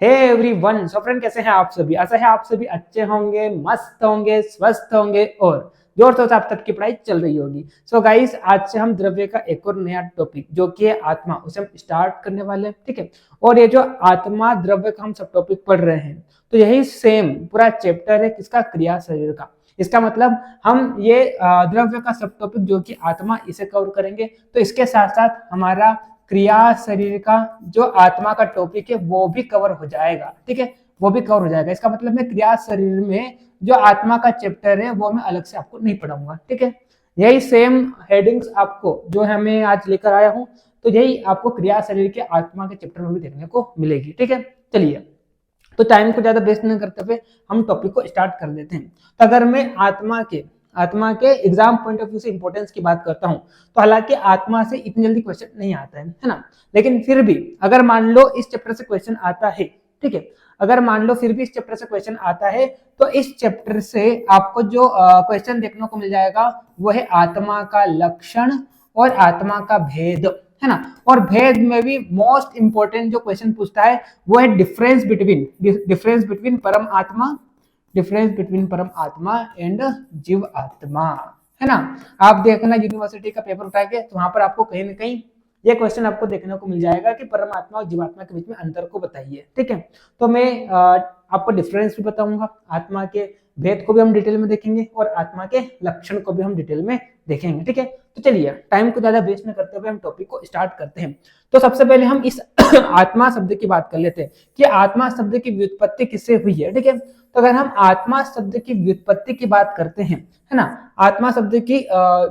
Hey everyone, so friend कैसे हैं आप सभी। आशा है आप सभी अच्छे होंगे, मस्त होंगे, स्वस्थ होंगे और जोर शोर से आप तक की पढ़ाई चल रही होगी। सो गाइस, आज से हम द्रव्य का एक और नया टॉपिक जो कि है आत्मा, उसे हम स्टार्ट करने वाले हैं। ठीक है, और ये जो आत्मा द्रव्य का हम सब टॉपिक पढ़ रहे हैं, तो यही सेम पूरा चैप्टर है किसका, क्रिया शरीर का। इसका मतलब हम ये द्रव्य का सब टॉपिक जो कि आत्मा, इसे कवर करेंगे। तो इसके साथ साथ हमारा क्रिया शरीर का जो आत्मा का टॉपिक है वो भी कवर हो जाएगा। ठीक है, वो भी कवर हो जाएगा। इसका मतलब मैं क्रिया शरीर में जो आत्मा का चैप्टर है वो मैं अलग से आपको नहीं पढ़ाऊंगा। ठीक है, यही सेम हेडिंग्स आपको जो है मैं आज लेकर आया हूं, तो यही आपको क्रिया शरीर के आत्मा के चैप्टर में भी देखने को मिलेगी। ठीक है, चलिए, तो टाइम को ज्यादा वेस्ट नहीं करते हुए हम टॉपिक को स्टार्ट कर देते हैं। तो अगर मैं आत्मा के एग्जाम पॉइंट ऑफ व्यू से इंपॉर्टेंस की बात करता हूं, तो हालांकि आत्मा से इतनी जल्दी क्वेश्चन नहीं आता है ना, लेकिन फिर भी अगर मान लो इस चैप्टर से क्वेश्चन आता है, ठीक है, अगर मान लो फिर भी इस चैप्टर से क्वेश्चन आता है, तो इस चैप्टर से आपको जो क्वेश्चन देखने को मिल जाएगा वो है आत्मा का लक्षण और आत्मा का भेद, है ना। और भेद में भी मोस्ट इंपोर्टेंट जो क्वेश्चन पूछता है वो है डिफरेंस बिटवीन परम आत्मा, डिफरेंस बिटवीन परम आत्मा एंड जीव आत्मा, है ना। आप देखना यूनिवर्सिटी का पेपर उठा के, तो वहां पर आपको कहीं ना कहीं ये क्वेश्चन आपको देखने को मिल जाएगा कि परमात्मा और जीवात्मा के बीच में अंतर को बताइए। ठीक है, तो मैं आपको डिफरेंस भी बताऊंगा, आत्मा के भेद को भी हम डिटेल में देखेंगे और आत्मा के लक्षण को भी हम डिटेल में देखेंगे। ठीक है, तो चलिए टाइम को ज्यादा वेस्ट न करते हुए हम टॉपिक को स्टार्ट करते हैं। तो सबसे पहले हम इस आत्मा शब्द की बात कर लेते हैं कि आत्मा शब्द की व्युत्पत्ति किससे हुई है। ठीक है, तो अगर हम आत्मा शब्द की व्युत्पत्ति की बात करते हैं, है ना, आत्मा शब्द की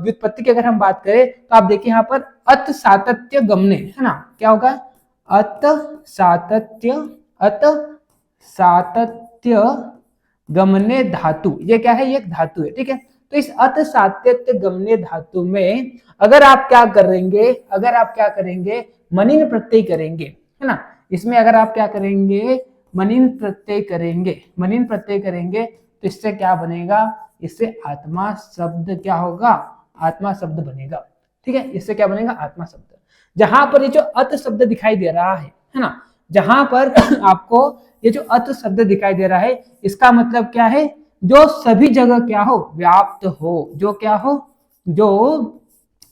व्युत्पत्ति की अगर हम बात करें, तो आप देखिए यहाँ पर अत सातत्य गमने, है ना, क्या होगा, अत सातत्य गमने धातु, ये क्या है, ये एक धातु है। ठीक है, तो इस अत सातत्य गमने धातु में अगर आप क्या करेंगे, मनिन प्रत्यय करेंगे, है ना, इसमें अगर आप क्या करेंगे, मनिन प्रत्यय करेंगे, तो इससे क्या बनेगा, इससे आत्मा शब्द क्या होगा, आत्मा शब्द बनेगा। ठीक है, इससे क्या बनेगा, आत्मा शब्द। जहां पर ये जो अत शब्द दिखाई दे रहा है ना, जहां पर आपको ये जो अत शब्द दिखाई दे रहा है, इसका मतलब क्या है, जो सभी जगह क्या हो, व्याप्त हो, जो क्या हो, जो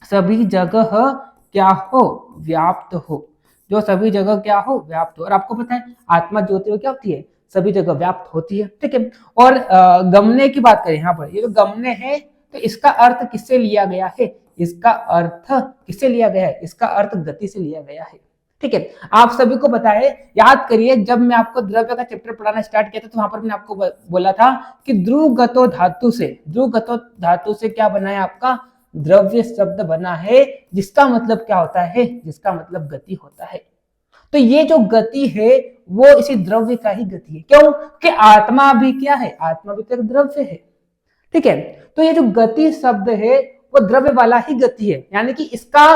सभी जगह क्या हो, व्याप्त हो, जो सभी जगह क्या हो, व्याप्त हो। और आपको पता है आत्मा जो होती है क्या होती है, सभी जगह व्याप्त होती है। ठीक है, और गमने की बात करें, यहाँ पर ये जो गमने है, तो इसका अर्थ किससे लिया गया है, इसका अर्थ किससे लिया गया है, इसका अर्थ गति से लिया गया है। ठीक है, आप सभी को पता है, याद करिए जब मैं आपको द्रव्य का चैप्टर पढ़ाना स्टार्ट किया था, तो वहां पर मैंने आपको बोला था कि ध्रुवगतो धातु से क्या बना है, आपका द्रव्य शब्द बना है, जिसका मतलब क्या होता है, जिसका मतलब गति होता है। तो ये जो गति है वो इसी द्रव्य का ही गति है। क्यों कि आत्मा भी क्या है, आत्मा भी तो एक द्रव्य है। ठीक है, तो ये जो गति शब्द है वो द्रव्य वाला ही गति है, यानी कि इसका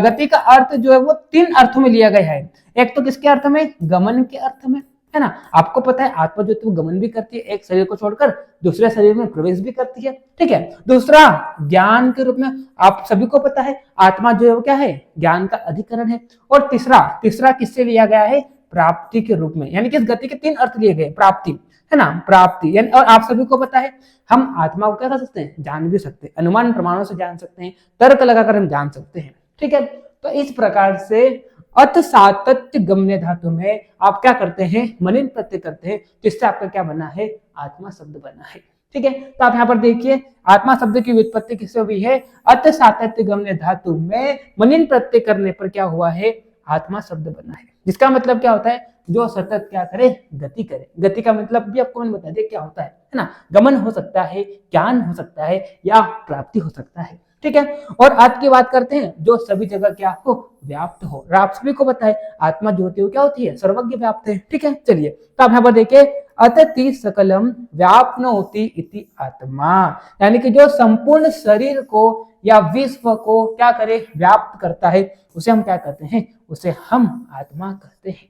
गति का अर्थ जो है वो तीन अर्थों में लिया गया है। एक तो किसके अर्थ में, गमन के अर्थ में, है ना। आपको पता है आत्मा जो है वो गमन भी करती है, एक शरीर को छोड़कर दूसरे शरीर में प्रवेश भी करती है। ठीक है, दूसरा ज्ञान के रूप में, आप सभी को पता है आत्मा जो है वो क्या है, ज्ञान का अधिकरण है। और तीसरा किससे लिया गया है, प्राप्ति के रूप में, यानी कि इस गति के तीन अर्थ लिए गए, प्राप्ति, है ना, प्राप्ति। यानी और आप सभी को पता है हम आत्मा को क्या कर सकते हैं, जान भी सकते हैं, अनुमान प्रमाणों से जान सकते हैं, तर्क लगाकर हम जान सकते हैं। ठीक है, तो इस प्रकार से अत सातत्य गम्य धातु में आप क्या करते हैं, मनिन प्रत्यय करते हैं, तो इससे आपका क्या बना है, आत्मा शब्द बना है। ठीक है, तो आप यहाँ पर देखिए आत्मा शब्द की व्युत्पत्ति किससे हुई है, अत सातत्य गम्य धातु में मनिन प्रत्यय करने पर क्या हुआ है, आत्मा शब्द बना है। जिसका मतलब क्या होता है, जो सतत क्या करे, गति करे। गति का मतलब भी आपको मैंने बता दिया क्या होता है ना, गमन हो सकता है, ज्ञान हो सकता है, या प्राप्ति हो सकता है। ठीक है, और आज की बात करते हैं जो सभी जगह क्या हो, व्याप्त हो। और आप सभी को पता है आत्मा जो होती है क्या होती है, सर्वज्ञ व्याप्त है। ठीक है, चलिए, तो आप यहाँ पर देखिए अतति सकलम व्याप्नोति इति आत्मा, यानी कि जो संपूर्ण शरीर को या विश्व को क्या करे, व्याप्त करता है, उसे हम क्या कहते हैं, उसे हम आत्मा कहते हैं।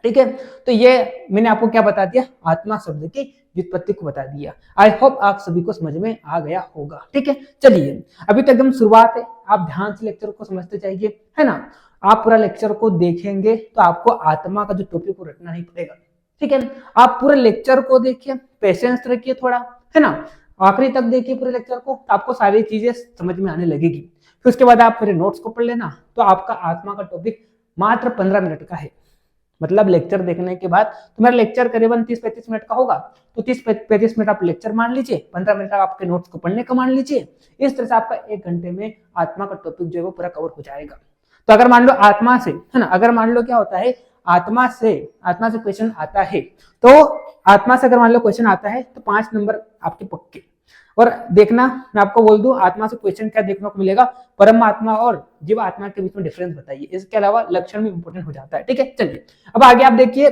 ठीक है, तो ये मैंने आपको क्या बता दिया, आत्मा शब्द की व्युत्पत्ति को बता दिया। आई होप आप सभी को समझ में आ गया होगा। ठीक है, चलिए, अभी तक एकदम शुरुआत है, आप ध्यान से लेक्चर को समझते जाइए, है ना। आप पूरा लेक्चर को देखेंगे तो आपको आत्मा का जो टॉपिक को रटना नहीं पड़ेगा, ठीक है। आप पूरे लेक्चर को देखिए, पेशेंस रखिए थोड़ा, है ना, आखिरी तक देखिए पूरे लेक्चर को, तो आपको सारी चीजें समझ में आने लगेगी। फिर उसके बाद आप मेरे नोट्स को पढ़ लेना, तो आपका आत्मा का टॉपिक मात्र 15 मिनट का है। मतलब लेक्चर देखने के बाद, तो मेरा लेक्चर करीबन 30-35 मिनट का होगा, तो 30-35 मिनट आप लेक्चर मान लीजिए, 15 मिनट आपके नोट्स को पढ़ने का मान लीजिए। इस तरह से आपका 1 घंटे में आत्मा का टॉपिक जो है वो पूरा कवर हो जाएगा। तो अगर मान लो आत्मा से, है ना, अगर मान लो क्या होता है, आत्मा से क्वेश्चन आता है, तो आत्मा से अगर मान लो क्वेश्चन आता है तो 5 नंबर आपके पक्के। और देखना, मैं आपको बोल दूं, आत्मा से क्वेश्चन क्या देखने को मिलेगा, परमात्मा और जीव आत्मा के बीच में डिफरेंस बताइए। इसके अलावा लक्षण भी इंपॉर्टेंट हो जाता है, ठीक है। चलिए अब आगे आप देखिए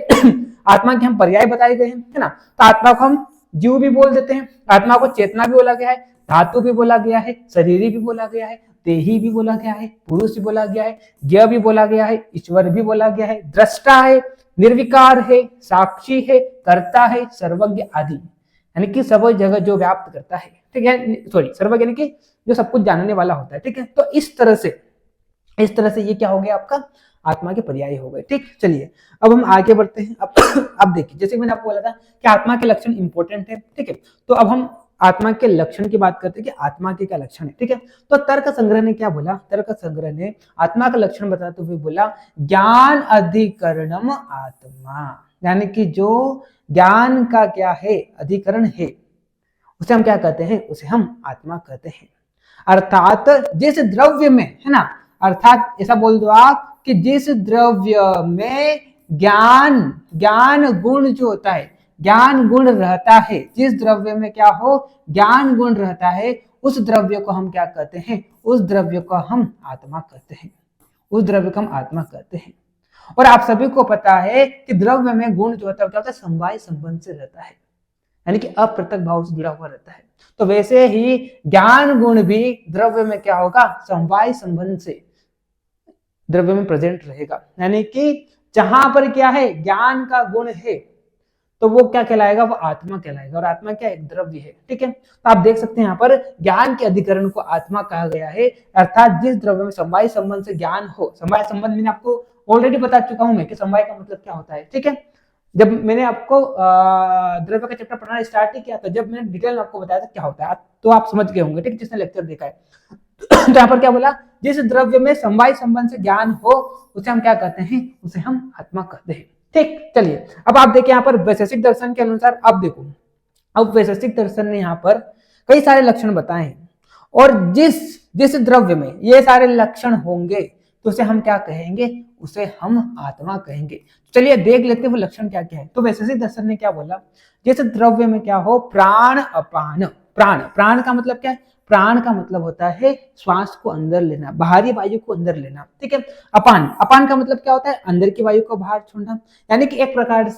आत्मा के हम पर्याय बताए गए हैं, है ना। तो आत्मा को हम जीव भी बोल देते हैं, आत्मा को चेतना भी बोला गया है, धातु भी बोला गया है, शरीरी भी बोला गया है, देही भी बोला गया है, पुरुष भी बोला गया है, ज्ञ भी बोला गया है, ईश्वर भी बोला गया है, दृष्टा है, निर्विकार है, साक्षी है, कर्ता है, सर्वज्ञ आदि, यानी कि सब जगह जो व्याप्त करता है, ठीक है, सॉरी सर्वज्ञ यानी कि जो सब कुछ जानने वाला होता है, ठीक है। तो इस तरह से ये क्या हो गया, आपका आत्मा के पर्याय हो गए, ठीक। चलिए अब हम आगे बढ़ते हैं। अब देखिए, जैसे मैंने आपको बोला था कि आत्मा के लक्षण इंपॉर्टेंट है, ठीक है। तो अब हम आत्मा के लक्षण की बात करते हैं कि आत्मा के क्या लक्षण है, ठीक है। तो तर्क संग्रह ने क्या बोला, तर्क संग्रह ने आत्मा का लक्षण बताते हुए बोला, ज्ञान अधिकरणम आत्मा, यानी कि जो ज्ञान का क्या है, अधिकरण है, उसे हम क्या कहते हैं, उसे हम आत्मा कहते हैं। अर्थात जिस द्रव्य में, है ना, अर्थात ऐसा बोल दो आप कि जिस द्रव्य में ज्ञान गुण जो होता है, ज्ञान गुण रहता है, जिस द्रव्य में क्या हो, ज्ञान गुण रहता है, उस द्रव्य को हम क्या कहते हैं, उस द्रव्य को हम आत्मा कहते हैं, उस द्रव्य को हम आत्मा कहते हैं। और आप सभी को पता है कि द्रव्य में गुण जो होता है क्या होता है, समवाय संबंध से रहता है, यानी कि अपृथक भाव से जुड़ा हुआ रहता है। तो वैसे ही ज्ञान गुण भी द्रव्य में क्या होगा, समवाय संबंध से द्रव्य में प्रेजेंट रहेगा, यानी कि जहां पर क्या है, ज्ञान का गुण है, तो वो क्या कहलाएगा, वो आत्मा कहलाएगा। और आत्मा क्या, एक द्रव्य है, ठीक है। तो आप देख सकते हैं यहाँ पर ज्ञान के अधिकरण को आत्मा कहा गया है, अर्थात जिस द्रव्य में समवाय संबंध से ज्ञान हो। समवाय संबंध मैंने आपको ऑलरेडी बता चुका हूं मैं कि समवाय का मतलब क्या होता है, ठीक है। जब मैंने आपको द्रव्य का चैप्टर पढ़ना स्टार्ट ही किया, तो जब मैंने डिटेल में आपको बताया था क्या होता है, तो आप समझ गए होंगे, ठीक, जिसने लेक्चर देखा है। तो यहाँ पर क्या बोला, जिस द्रव्य में समवाय संबंध से ज्ञान हो, उसे हम क्या कहते हैं, उसे हम आत्मा कहते हैं, ठीक। चलिए अब आप देखिए यहाँ पर वैशेषिक दर्शन के अनुसार, अब देखो, अब वैशेषिक दर्शन ने यहाँ पर कई सारे लक्षण बताए हैं, और जिस द्रव्य में ये सारे लक्षण होंगे तो उसे हम क्या कहेंगे, उसे हम आत्मा कहेंगे। चलिए देख लेते हैं वो लक्षण क्या क्या है। तो वैशेषिक दर्शन ने क्या बोला, जिस द्रव्य में क्या हो, प्राण अपान, प्राण का मतलब क्या है, प्राण का मतलब होता है श्वास को अंदर लेना, बाहरी वायु को अंदर लेना, ठीक है। अपान का मतलब क्या होता है, अंदर की वायु को बाहर छोड़ना, यानी कि एक प्रकार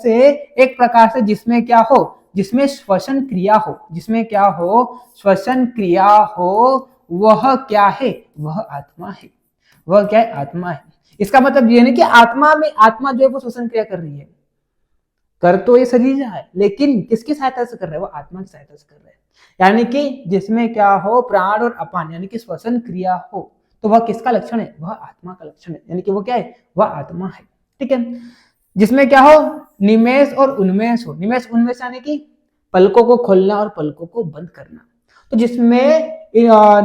से जिसमें क्या हो, जिसमें श्वसन क्रिया हो, जिसमें क्या हो, श्वसन क्रिया हो, वह क्या है, वह आत्मा है, वह क्या है, आत्मा है। इसका मतलब ये नहीं कि आत्मा जो है वो श्वसन क्रिया कर रही है, कर तो ये शरीर है, लेकिन किसकी सहायता से कर रहा है, वो आत्मा की सहायता से कर रहा है। यानी कि जिसमें क्या हो, प्राण और अपान, यानी कि श्वसन क्रिया हो, तो वह किसका लक्षण है, वह आत्मा का लक्षण है, यानी कि वो क्या है, वह आत्मा है, ठीक है। जिसमें क्या हो, निमेष और उन्मेष हो, निमेष उन्मेष यानी कि पलकों को खोलना और पलकों को बंद करना। तो जिसमें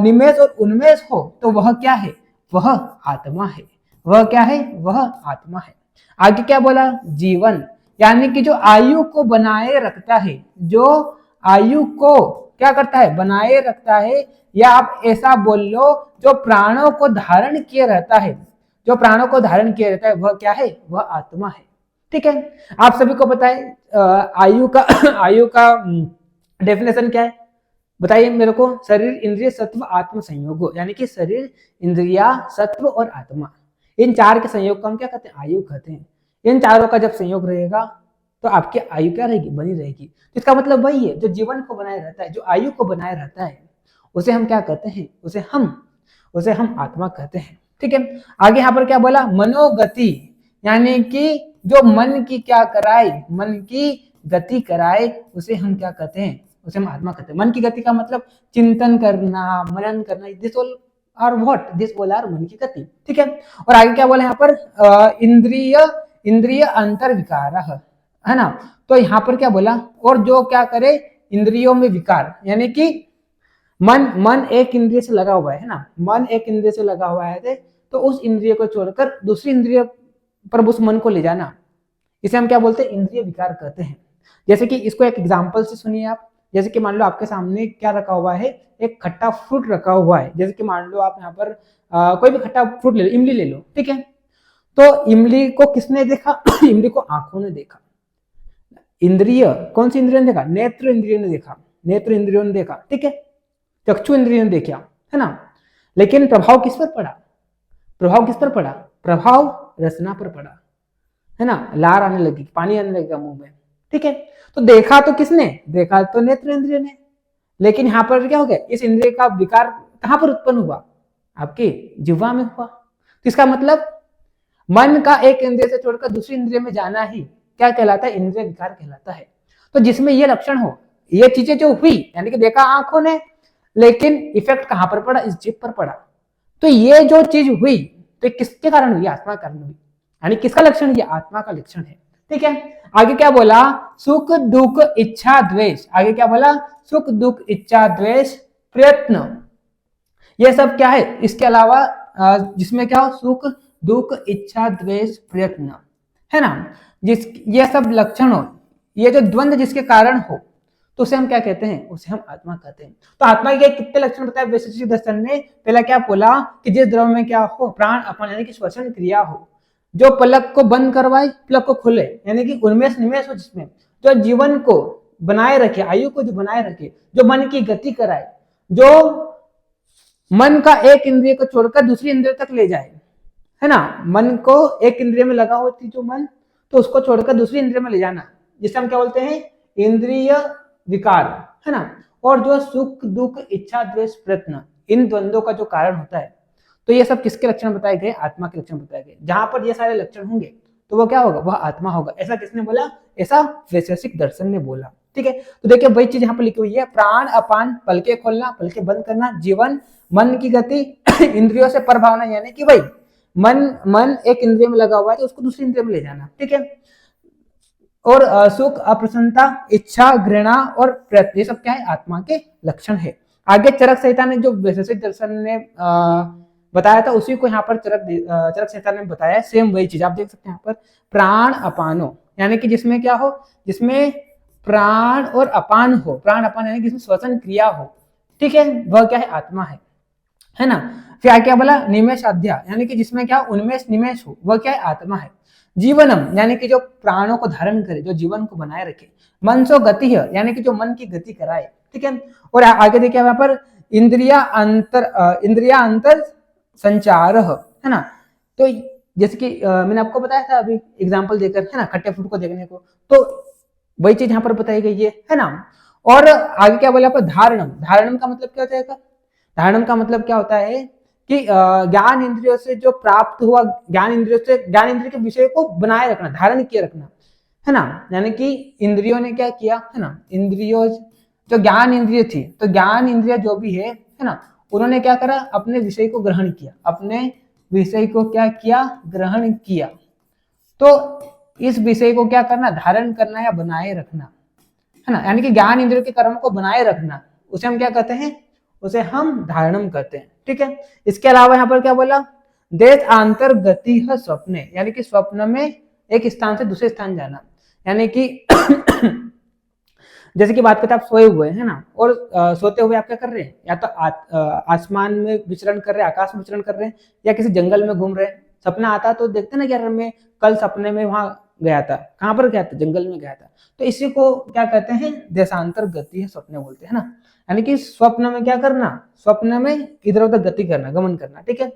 निमेष और उन्मेष हो, तो वह क्या है, वह आत्मा है, वह क्या है, वह आत्मा है। आगे क्या बोला, जीवन, यानी कि जो आयु को बनाए रखता है, जो आयु को क्या करता है, बनाए रखता है, या आप ऐसा बोल लो जो प्राणों को धारण किए रहता है, जो प्राणों को धारण किए रहता है, वह क्या है, वह आत्मा है, ठीक है। आप सभी को पता है आयु का डेफिनेशन क्या है, बताइए मेरे को। शरीर इंद्रिय सत्व आत्म संयोग, यानी कि शरीर इंद्रिया सत्व और आत्मा, इन चार के संयोग को हम क्या कहते हैं, आयु कहते हैं। इन चारों का जब संयोग रहेगा तो आपकी आयु क्या रहेगी, बनी रहेगी। इसका मतलब वही है, जो जीवन को बनाए रहता है, जो आयु को बनाए रहता है, उसे हम क्या कहते हैं, उसे हम आत्मा कहते हैं, ठीक है। आगे यहाँ पर क्या बोला, मनोगति, यानी कि जो मन की क्या कराए, मन की गति कराए, उसे हम क्या कहते हैं, उसे हम आत्मा कहते हैं। मन की गति का मतलब चिंतन करना, मनन करना, दिस ऑल और व्हाट, दिस ऑल आर मन की गति, ठीक है। और आगे क्या बोले यहाँ पर इंद्रिय इंद्रिय अंतर विकार, है ना। तो यहाँ पर क्या बोला, और जो क्या करे इंद्रियों में विकार, यानी कि मन एक इंद्रिय से लगा हुआ है ना, मन एक इंद्रिय से लगा हुआ है, तो उस इंद्रिय को छोड़कर दूसरी इंद्रिय पर उस मन को ले जाना, इसे हम क्या बोलते हैं, इंद्रिय विकार कहते हैं। जैसे कि इसको एक एग्जांपल से सुनिए आप। जैसे कि मान लो आपके सामने क्या रखा हुआ है, एक खट्टा फ्रूट रखा हुआ है। जैसे कि मान लो आप यहाँ पर कोई भी खट्टा फ्रूट ले लो, इमली ले लो, ठीक है। तो इमली को किसने देखा इमली को आंखों ने देखा। इंद्रिय, कौन सी इंद्रियों ने देखा, नेत्र इंद्रियों ने देखा, नेत्र इंद्रियों ने देखा, ठीक है, चक्षु इंद्रियों ने देखा, है ना। लेकिन प्रभाव किस पर पड़ा, प्रभाव किस पर पड़ा, प्रभाव रसना पर पड़ा, है ना। लार आने लगी, पानी आने लगेगा मुंह में, ठीक है। तो देखा तो किसने, देखा तो नेत्र इंद्रिय ने। लेकिन यहाँ पर क्या हो गया, इस इंद्रिय का विकार कहां पर उत्पन्न हुआ, आपके जिह्वा में हुआ। तो इसका मतलब मन का एक इंद्रिय से छोड़कर दूसरी इंद्रिय में जाना ही क्या कहलाता है, इंद्रिय विकार कहलाता है। तो जिसमें ये लक्षण हो, ये चीजें जो हुई, यानी कि देखा आंखों ने, लेकिन इफेक्ट कहां पर पड़ा, इस जीभ पर पड़ा। तो ये जो चीज हुई, तो किसके कारण हुई, आत्मा के कारण हुई, यानी किसका लक्षण, ये आत्मा का लक्षण है, ठीक है। आगे क्या बोला, सुख दुख इच्छा द्वेष, आगे क्या बोला, सुख दुख इच्छा द्वेष प्रयत्न, ये सब क्या है, इसके अलावा जिसमें क्या हो, सुख दुख इच्छा द्वेष प्रयत्न, है ना। जिस ये सब लक्षण हो, ये जो द्वंद्व जिसके कारण हो, तो उसे हम क्या कहते हैं, उसे हम आत्मा कहते हैं। तो आत्मा के कितने लक्षण बताए वैशेषिक दर्शन ने। पहला क्या बोला कि जिस द्रव्य में क्या हो, प्राण अपान यानी कि श्वसन क्रिया हो, जो पलक को बंद करवाए पलक को खोले, यानी कि उन्मेष निमेष हो, जिसमें जो जीवन को बनाए रखे, आयु को जो बनाए रखे, जो मन की गति कराए, जो मन का एक इंद्रिय को छोड़कर दूसरी इंद्रिय तक ले जाए, है ना। मन को एक इंद्रिय में लगा होती जो मन, तो उसको छोड़कर दूसरी इंद्रिय में ले जाना, जिसे हम क्या बोलते हैं, इंद्रिय विकार, है ना। और जो सुख दुख इच्छा द्वेष प्रयत्न, इन द्वंद्वों का जो कारण होता है, तो ये सब किसके लक्षण बताए गए, आत्मा के लक्षण बताए गए। जहां पर ये सारे लक्षण होंगे तो वो क्या होगा, वह आत्मा होगा। ऐसा किसने बोला, ऐसा वैशेषिक दर्शन ने बोला, ठीक है। तो देखिए वही चीज यहाँ पर लिखी हुई है, प्राण अपान पलके खोलना पलके बंद करना, जीवन मन की गति इंद्रियों से पर भावना, यानी कि भाई मन एक इंद्रिय में लगा हुआ है तो उसको दूसरी इंद्रिय में ले जाना, ठीक है। और सुख अप्रसन्नता इच्छा घृणा और प्रयत्न, ये सब क्या है, आत्मा के लक्षण है। आगे चरक संहिता ने जो वैशेषिक दर्शन ने बताया था, उसी को यहाँ पर चरक संहिता ने बताया, सेम वही चीज आप देख सकते हैं यहाँ पर, प्राण अपानो, यानी कि जिसमें क्या हो, जिसमें प्राण और अपान हो, प्राण अपान यानी कि जिसमें श्वसन क्रिया हो, ठीक है, वह क्या है, आत्मा है ना। फिर आगे क्या बोला, निमेष अध्या, यानी कि जिसमें क्या उन्मेष निमेष हो, वह क्या है, आत्मा है। जीवनम, यानी कि जो प्राणों को धारण करे, जो जीवन को बनाए रखे। मनसो गति है, यानी कि जो मन की गति कराए, ठीक है। और आगे देखिए यहाँ पर इंद्रिया अंतर संचार, है ना। तो जैसे कि मैंने आपको बताया था अभी एग्जाम्पल देकर, है ना, खट्टे फ्रूट को देखने को, तो वही चीज यहाँ पर बताई गई है ना। और आगे क्या बोला, धारणम, धारणम का मतलब क्या होता है, धारणम का मतलब क्या होता है कि ज्ञान इंद्रियों से जो प्राप्त हुआ, ज्ञान इंद्रिय के विषय को बनाए रखना, धारण किए रखना, है ना। यानी कि इंद्रियों ने क्या किया, है ना, इंद्रियों जो ज्ञान इंद्रिय थी, तो ज्ञान इंद्रिय जो भी है ना, उन्होंने क्या करा, अपने विषय को ग्रहण किया, अपने विषय को क्या किया, ग्रहण किया। तो इस विषय को क्या करना, धारण करना या बनाए रखना, है ना। यानी कि ज्ञान इंद्रियों के कर्म को बनाए रखना, उसे हम क्या कहते हैं, उसे हम धारणम कहते हैं, ठीक है। इसके अलावा यहाँ पर क्या बोला, देश आंतर गति है स्वप्ने, यानी कि स्वप्न में एक स्थान से दूसरे स्थान जाना, यानी कि जैसे कि बात करते हैं, आप सोए हुए हैं ना, और सोते हुए आप क्या कर रहे हैं, या तो आसमान में विचरण कर रहे हैं, आकाश में विचरण कर रहे हैं, या किसी जंगल में घूम रहे हैं। सपना आता तो देखते ना, यार मैं कल सपने में वहां गया था, कहाँ पर गया था, जंगल में गया था। तो इसी को क्या कहते हैं, देशांतर गति है स्वप्न बोलते हैं ना। यानी कि स्वप्न में क्या करना, स्वप्न में इधर उधर गति करना, गमन करना, ठीक है।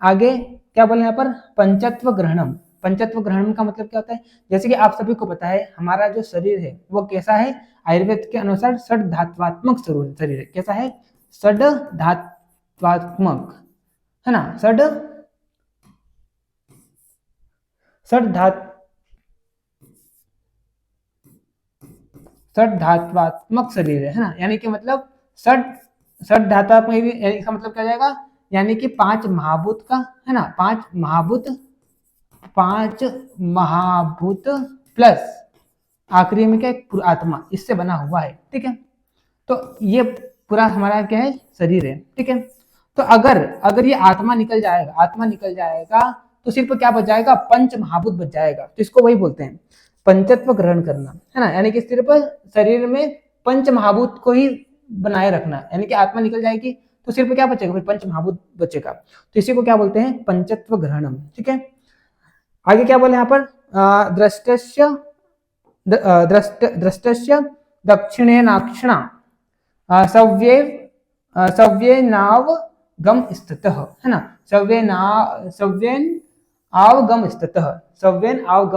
आगे क्या बोले यहाँ पर, पंचत्व ग्रहणम, पंचत्व ग्रहणम का मतलब क्या होता है, जैसे कि आप सभी को पता है हमारा जो शरीर है वो कैसा है, आयुर्वेद के अनुसार षड धात्वात्मक शरीर है। कैसा है, षड धात्वात्मक, है ना, षड धात्वात्मक शरीर है ना। यानी कि मतलब षड धात्वात्मक, इसका मतलब क्या जाएगा, यानी कि 5 महाभूत का, है ना, 5 महाभूत प्लस आखिरी में क्या है, आत्मा, इससे बना हुआ है। ठीक है, तो ये पूरा हमारा क्या है, शरीर है। ठीक है, तो अगर ये आत्मा निकल जाएगा तो सिर्फ क्या बच जाएगा, पंच महाभूत बच जाएगा। तो इसको वही बोलते हैं पंचत्व ग्रहण करना, है ना, यानी कि सिर्फ शरीर में पंच महाभूत को ही बनाए रखना, यानी कि आत्मा निकल जाएगी तो सिर्फ क्या बचेगा, फिर पंच महाभूत बचेगा। तो इसी को क्या बोलते हैं, पंचत्व ग्रहणम। ठीक है, आगे क्या बोले यहाँ पर, दृष्टस्य दक्षिणेनाक्षणा सव्येनावगम स्थितः, है ना, सव्येनावगम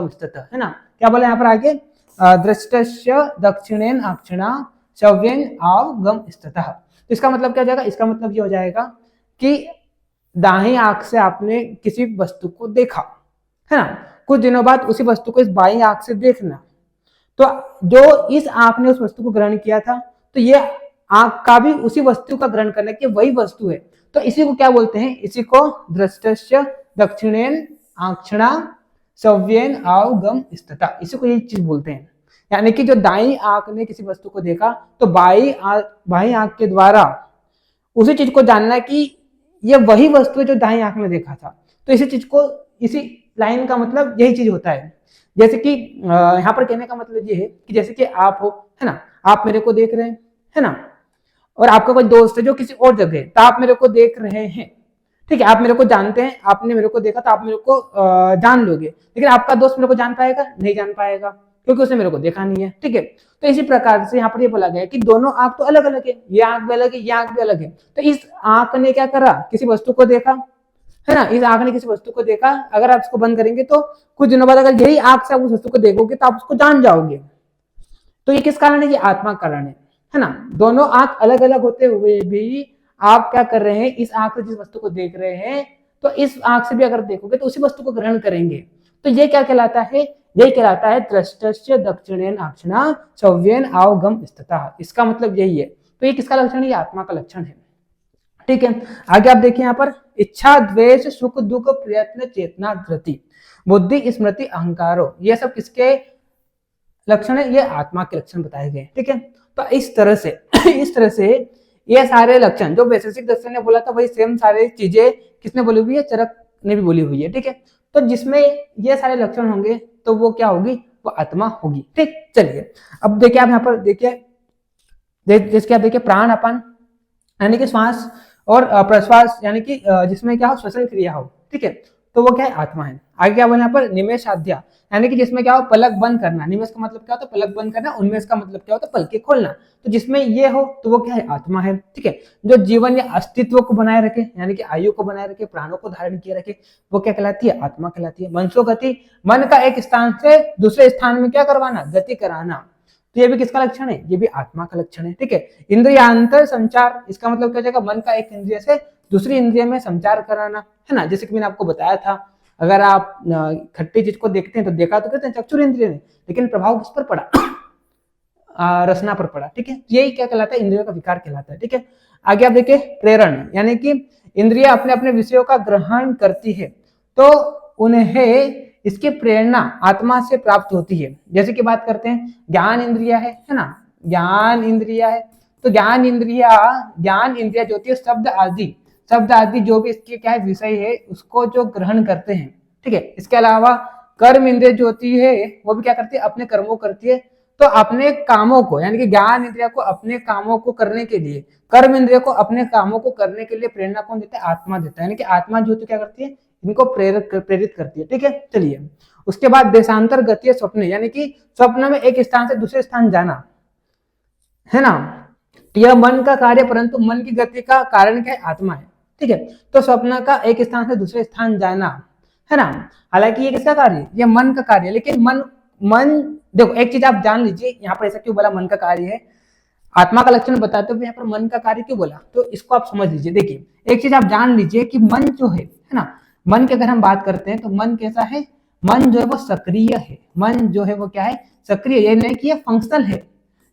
स्थितः, है ना। क्या बोले यहाँ पर आगे, दृष्टस्य दक्षिणेनाक्षणा सव्येनावगम स्थितः। तो इसका मतलब क्या हो जाएगा, इसका मतलब ये हो जाएगा कि दाहिनी आंख से आपने किसी वस्तु को देखा, है ना, कुछ दिनों बाद उसी वस्तु को इस बाईं आंख से देखना, तो जो इस आंख ने उस वस्तु को ग्रहण किया था, तो ये आंख का भी उसी वस्तु का ग्रहण करना कि वही वस्तु है। तो इसी को क्या बोलते हैं, इसी को दृष्टस्य दक्षिणेन आक्षणा सव्येन आवगम स्थिता, इसी को यही चीज बोलते हैं। यानी कि जो दाईं आंख ने किसी वस्तु को देखा तो बाईं आंख के द्वारा उसी चीज को जानना कि ये वही वस्तु है जो दाईं आंख ने देखा था। तो इसी चीज को, इसी लाइन का मतलब यही चीज होता है। जैसे कि यहाँ पर कहने का मतलब ये है कि जैसे कि आप हो, है ना, आप मेरे को देख रहे हैं, है ना, और आपका कोई दोस्त है जो किसी और जगह है, तो आप मेरे को देख रहे हैं, ठीक है, आप मेरे को जानते हैं, आपने मेरे को देखा तो आप मेरे को जान लोगे, लेकिन आपका दोस्त मेरे को जान पाएगा, नहीं जान पाएगा, क्योंकि उसने मेरे को देखा नहीं है। ठीक है, तो इसी प्रकार से यहाँ पर ये बोला गया है कि दोनों आंख तो अलग अलग है, ये आंख भी अलग है, ये आंख भी अलग है। तो इस आंख ने क्या करा, किसी वस्तु को देखा, है ना, इस आंख ने किसी वस्तु को देखा, अगर आप इसको बंद करेंगे तो कुछ दिनों बाद अगर यही आंख से आप उस वस्तु को देखोगे तो आप उसको जान जाओगे। तो ये किस कारण है, ये आत्मा कारण है ना। दोनों आंख अलग अलग होते हुए भी आप क्या कर रहे हैं, इस आंख से जिस वस्तु को देख रहे हैं तो इस आंख से भी अगर देखोगे तो उसी वस्तु को ग्रहण करेंगे। तो ये क्या कहलाता है, यही कहलाता है दृष्टस्य दक्षिणेन आक्षणा सव्येन आवगम स्थितः। इसका मतलब यही है। तो ये किसका लक्षण है, ये आत्मा का लक्षण है। ठीक है, आगे आप देखिए यहाँ पर, इच्छा द्वेष सुख दुख प्रयत्न चेतना धृति बुद्धि स्मृति अहंकारो, ये सब किसके लक्षण है, ये आत्मा के लक्षण बताए गए। ठीक है, तो इस तरह से ये सारे लक्षण जो वैशेषिक दर्शन ने बोला था वही सेम सारे चीजें किसने बोली हुई है, चरक ने भी बोली हुई है। ठीक है, तो जिसमें ये सारे लक्षण होंगे तो वो क्या होगी, वो आत्मा होगी। ठीक, चलिए अब देखिए आप यहाँ पर देखिए, जैसे आप देखिए प्राण अपान यानी कि श्वास और प्रश्वास यानी कि जिसमें क्या हो, श्वसन क्रिया हो। ठीक है, तो वो क्या है, आत्मा है। आगे क्या बोले यहाँ पर, निमेषाध्या यानी कि जिसमें क्या हो, पलक बंद करना। निमेष का मतलब क्या होता है, पलक बंद करना। उन्मेष का मतलब क्या होता है, पलके खोलना। तो जिसमें ये हो तो वो क्या है, आत्मा है। ठीक है, जो जीवन या अस्तित्व को बनाए रखे यानी कि आयु को बनाए रखे, प्राणों को धारण किए रखे, वो क्या कहलाती है, आत्मा कहलाती है। मनसो गति, मन का एक स्थान से दूसरे स्थान में क्या करवाना, गति कराना। तो ये भी किसका लक्षण है, ये भी आत्मा का लक्षण है। ठीक है, इंद्रियांतर संचार, इसका मतलब क्या हो जाएगा, मन का एक इंद्रिय से दूसरी इंद्रिय में संचार कराना, है ना। जैसे कि मैंने आपको बताया था, अगर आप खट्टी चीज को देखते हैं तो देखा तो कहते हैं चक्षुर इंद्रिय ने, लेकिन प्रभाव किस पर पड़ा, रसना पर पड़ा। ठीक है, यही क्या कहलाता है, इंद्रियों का विकार कहलाता है। ठीक है, आगे आप देखिए प्रेरण यानी कि इंद्रिय अपने अपने विषयों का ग्रहण करती है तो उन्हें इसकी प्रेरणा आत्मा से प्राप्त होती है। जैसे कि बात करते हैं, ज्ञान इंद्रिया है ना, ज्ञान इंद्रिया है, तो ज्ञान इंद्रिया जो होती है शब्द आदि जो भी इसके क्या है, विषय है, उसको जो ग्रहण करते हैं। ठीक है, इसके अलावा कर्म इंद्रिय जो होती है वो भी क्या करती है, अपने कर्मों करती है। तो अपने कामों को यानी कि ज्ञान इंद्रिया को अपने कामों को करने के लिए, कर्म इंद्रिया को अपने कामों को करने के लिए प्रेरणा कौन देता है, आत्मा देता है। यानी कि आत्मा जो होती है क्या करती है, इनको प्रेरित करती है। ठीक है, चलिए उसके बाद देशांतर गति स्वप्न यानी कि स्वप्न में एक स्थान से दूसरे स्थान जाना, है ना, यह मन का कार्य, परंतु मन की गति का कारण क्या है, आत्मा है। ठीक है, तो स्वप्न का एक स्थान से दूसरे स्थान जाना, है ना, हालांकि ये किसका कार्य है, ये मन का कार्य है। लेकिन मन देखो एक चीज आप जान लीजिए, यहाँ पर ऐसा क्यों बोला मन का कार्य है, आत्मा का लक्षण बताते हुए यहाँ पर मन का कार्य क्यों बोला, तो इसको आप समझ लीजिए। देखिए एक चीज आप जान लीजिए कि मन जो है ना, मन की अगर हम बात करते हैं तो मन कैसा है, मन जो है वो सक्रिय है। मन जो है वो क्या है, सक्रिय, ये नहीं कि ये फंक्शनल है,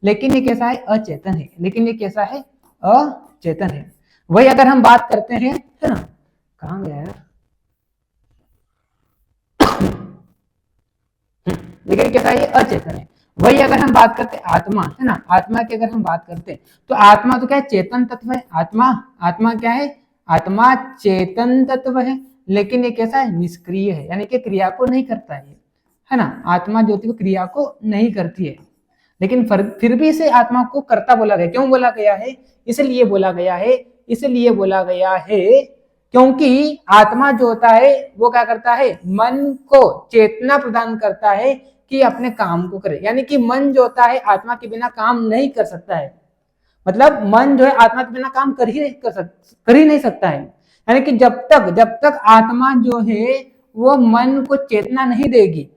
लेकिन ये कैसा है, अचेतन है। लेकिन ये कैसा है, अचेतन है। वही अगर हम बात करते हैं, है ना, कहाँ गया यार, लेकिन कैसा है, ये अचेतन है। वही अगर हम बात करते आत्मा, है ना, आत्मा की अगर हम बात करते तो आत्मा तो क्या है, चेतन तत्व है। आत्मा, आत्मा क्या है, आत्मा चेतन तत्व है, लेकिन ये कैसा है, निष्क्रिय है, यानी कि क्रिया को नहीं करता है ना। आत्मा जो होती है क्रिया को नहीं करती है, लेकिन फिर भी इसे आत्मा को कर्ता बोला गया। क्यों बोला गया है, इसलिए बोला गया है, इसलिए बोला गया है क्योंकि आत्मा जो होता है वो क्या करता है, मन को चेतना प्रदान करता है कि अपने काम को करे। यानी कि मन जो होता है आत्मा के बिना काम नहीं कर सकता है, मतलब मन जो है आत्मा के बिना काम कर ही नहीं सकता है। यानी कि जब तक आत्मा जो है वो मन को चेतना नहीं देगी,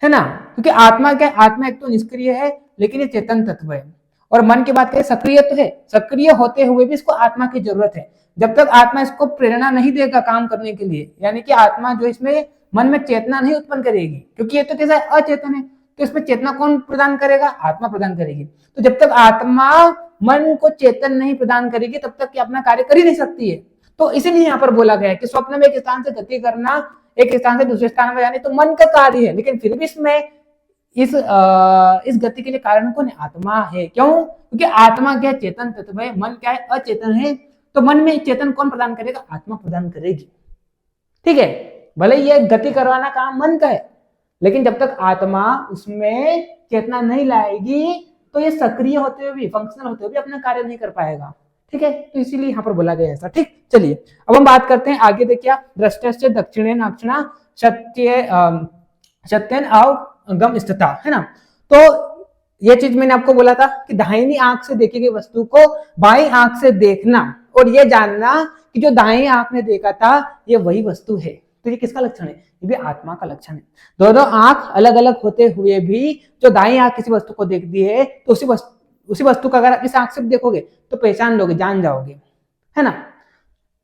है ना, क्योंकि आत्मा क्या, आत्मा एक तो निष्क्रिय है लेकिन ये चेतन तत्व है। और मन की बात करें, सक्रिय तो है, सक्रिय होते हुए भी इसको आत्मा की जरूरत है। जब तक आत्मा इसको प्रेरणा नहीं देगा काम करने के लिए, यानी कि आत्मा जो इसमें मन में चेतना नहीं उत्पन्न करेगी, क्योंकि ये तो कैसा है, अचेतन है, तो इसमें चेतना कौन प्रदान करेगा, आत्मा प्रदान करेगी। तो जब तक आत्मा मन को चेतन नहीं प्रदान करेगी तब तक अपना कार्य कर ही नहीं सकती है। तो इसीलिए यहाँ पर बोला गया है कि स्वप्न में एक स्थान से गति करना, एक स्थान से दूसरे स्थान में जाने तो मन का कार्य है, लेकिन फिर भी इसमें इस गति के लिए कारण कौन है, आत्मा है। क्यों, क्योंकि आत्मा क्या, चेतन तत्व है, मन क्या है, अचेतन है। तो मन में चेतन कौन प्रदान करेगा, आत्मा प्रदान करेगी। ठीक है, भले ये गति करवाना काम मन का है, लेकिन जब तक आत्मा उसमें चेतना नहीं लाएगी तो ये सक्रिय होते हुए भी, फंक्शनल होते हुए भी अपना कार्य नहीं कर पाएगा। ठीक है, तो इसीलिए यहाँ पर बोला गया ऐसा। ठीक, चलिए अब हम बात करते हैं आगे। देखिए, दृष्टस्य दक्षिणे नाक्षिणा सत्यन अवगम स्थिता, है ना। तो ये चीज मैंने आपको बोला था कि दाहिनी आंख से देखी गई वस्तु को बाईं आंख से देखना और ये जानना कि जो दाहिनी आंख ने देखा था ये वही वस्तु है। तो ये किसका लक्षण है, ये भी आत्मा का लक्षण है। दोनों आंख अलग अलग होते हुए भी जो दाईं आंख किसी वस्तु को देखती है तो उसी वस्तु का अगर आप इस आंख से देखोगे तो पहचान लोगे, जान जाओगे, है ना।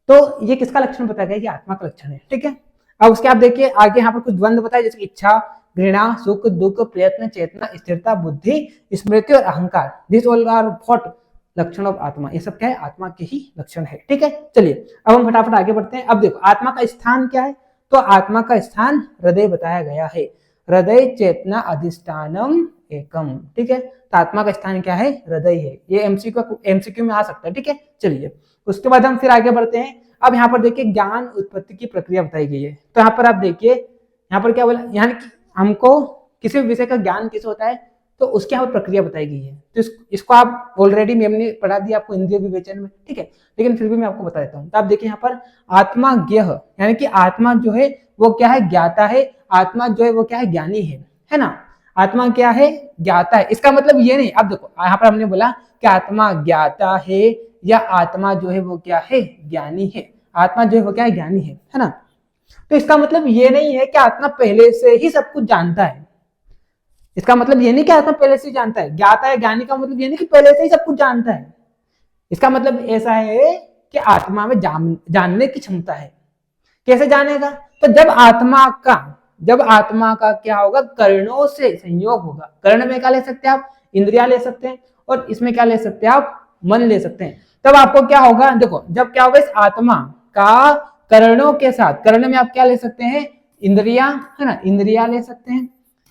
तो ये किसका लक्षण बताया गया, ये आत्मा का लक्षण है। ठीक है, अब उसके आप देखिए आगे यहाँ पर कुछ द्वंद्व बताए, जैसे इच्छा, घृणा, सुख, दुख, प्रयत्न, चेतना, स्थिरता, बुद्धि, स्मृति और अहंकार। दिस ऑल आर व्हाट लक्षण ऑफ आत्मा। ये सब क्या है, आत्मा के ही लक्षण है। ठीक है, चलिए अब हम फटाफट आगे बढ़ते हैं। अब देखो आत्मा का स्थान क्या है, तो आत्मा का स्थान हृदय बताया गया है। हृदय चेतना अधिष्ठानम एकम। ठीक है, तो आत्मा का स्थान क्या है, हृदय है। ये एमसीक्यू में आ सकता है। ठीक है, चलिए उसके बाद हम फिर आगे बढ़ते हैं। अब यहाँ पर देखिए ज्ञान उत्पत्ति की प्रक्रिया बताई गई है। तो यहाँ पर आप देखिए, यहाँ पर क्या बोला, यानी कि हमको किसी विषय का ज्ञान कैसे होता है तो उसकी यहाँ पर प्रक्रिया बताई गई है। तो इसको आप ऑलरेडी मैम ने पढ़ा दिया आपको इंद्रिय विवेचन में। ठीक है, लेकिन फिर भी मैं आपको बता देता हूँ। तो आप देखिए यहाँ पर आत्मा ज्ञः, यानी कि आत्मा जो है वो क्या है, ज्ञाता है। आत्मा जो है वो क्या है, ज्ञानी है ना। आत्मा क्या है, ज्ञाता है। इसका मतलब ये नहीं, अब देखो यहाँ पर हमने बोला कि आत्मा ज्ञाता है या आत्मा जो है वो क्या है, ज्ञानी है। आत्मा जो है वो क्या है, ज्ञानी है ना। तो इसका मतलब ये नहीं है कि आत्मा पहले से ही सब कुछ जानता है। इसका मतलब ये नहीं कि आत्मा पहले से ही जानता है। ज्ञाता है, ज्ञानी का मतलब ये नहीं कि पहले से ही सब कुछ जानता है। इसका मतलब ऐसा है कि आत्मा में जानने की क्षमता है। कैसे जानेगा, तो जब आत्मा का क्या होगा, कर्णों से संयोग होगा। कर्ण में क्या ले सकते हैं आप, इंद्रिया ले सकते हैं, और इसमें क्या ले सकते हैं आप, मन ले सकते हैं। तब आपको क्या होगा, देखो जब क्या होगा, इस आत्मा का कर्णों के साथ, कर्ण में आप क्या ले सकते हैं, इंद्रिया, है ना, इंद्रिया ले सकते हैं,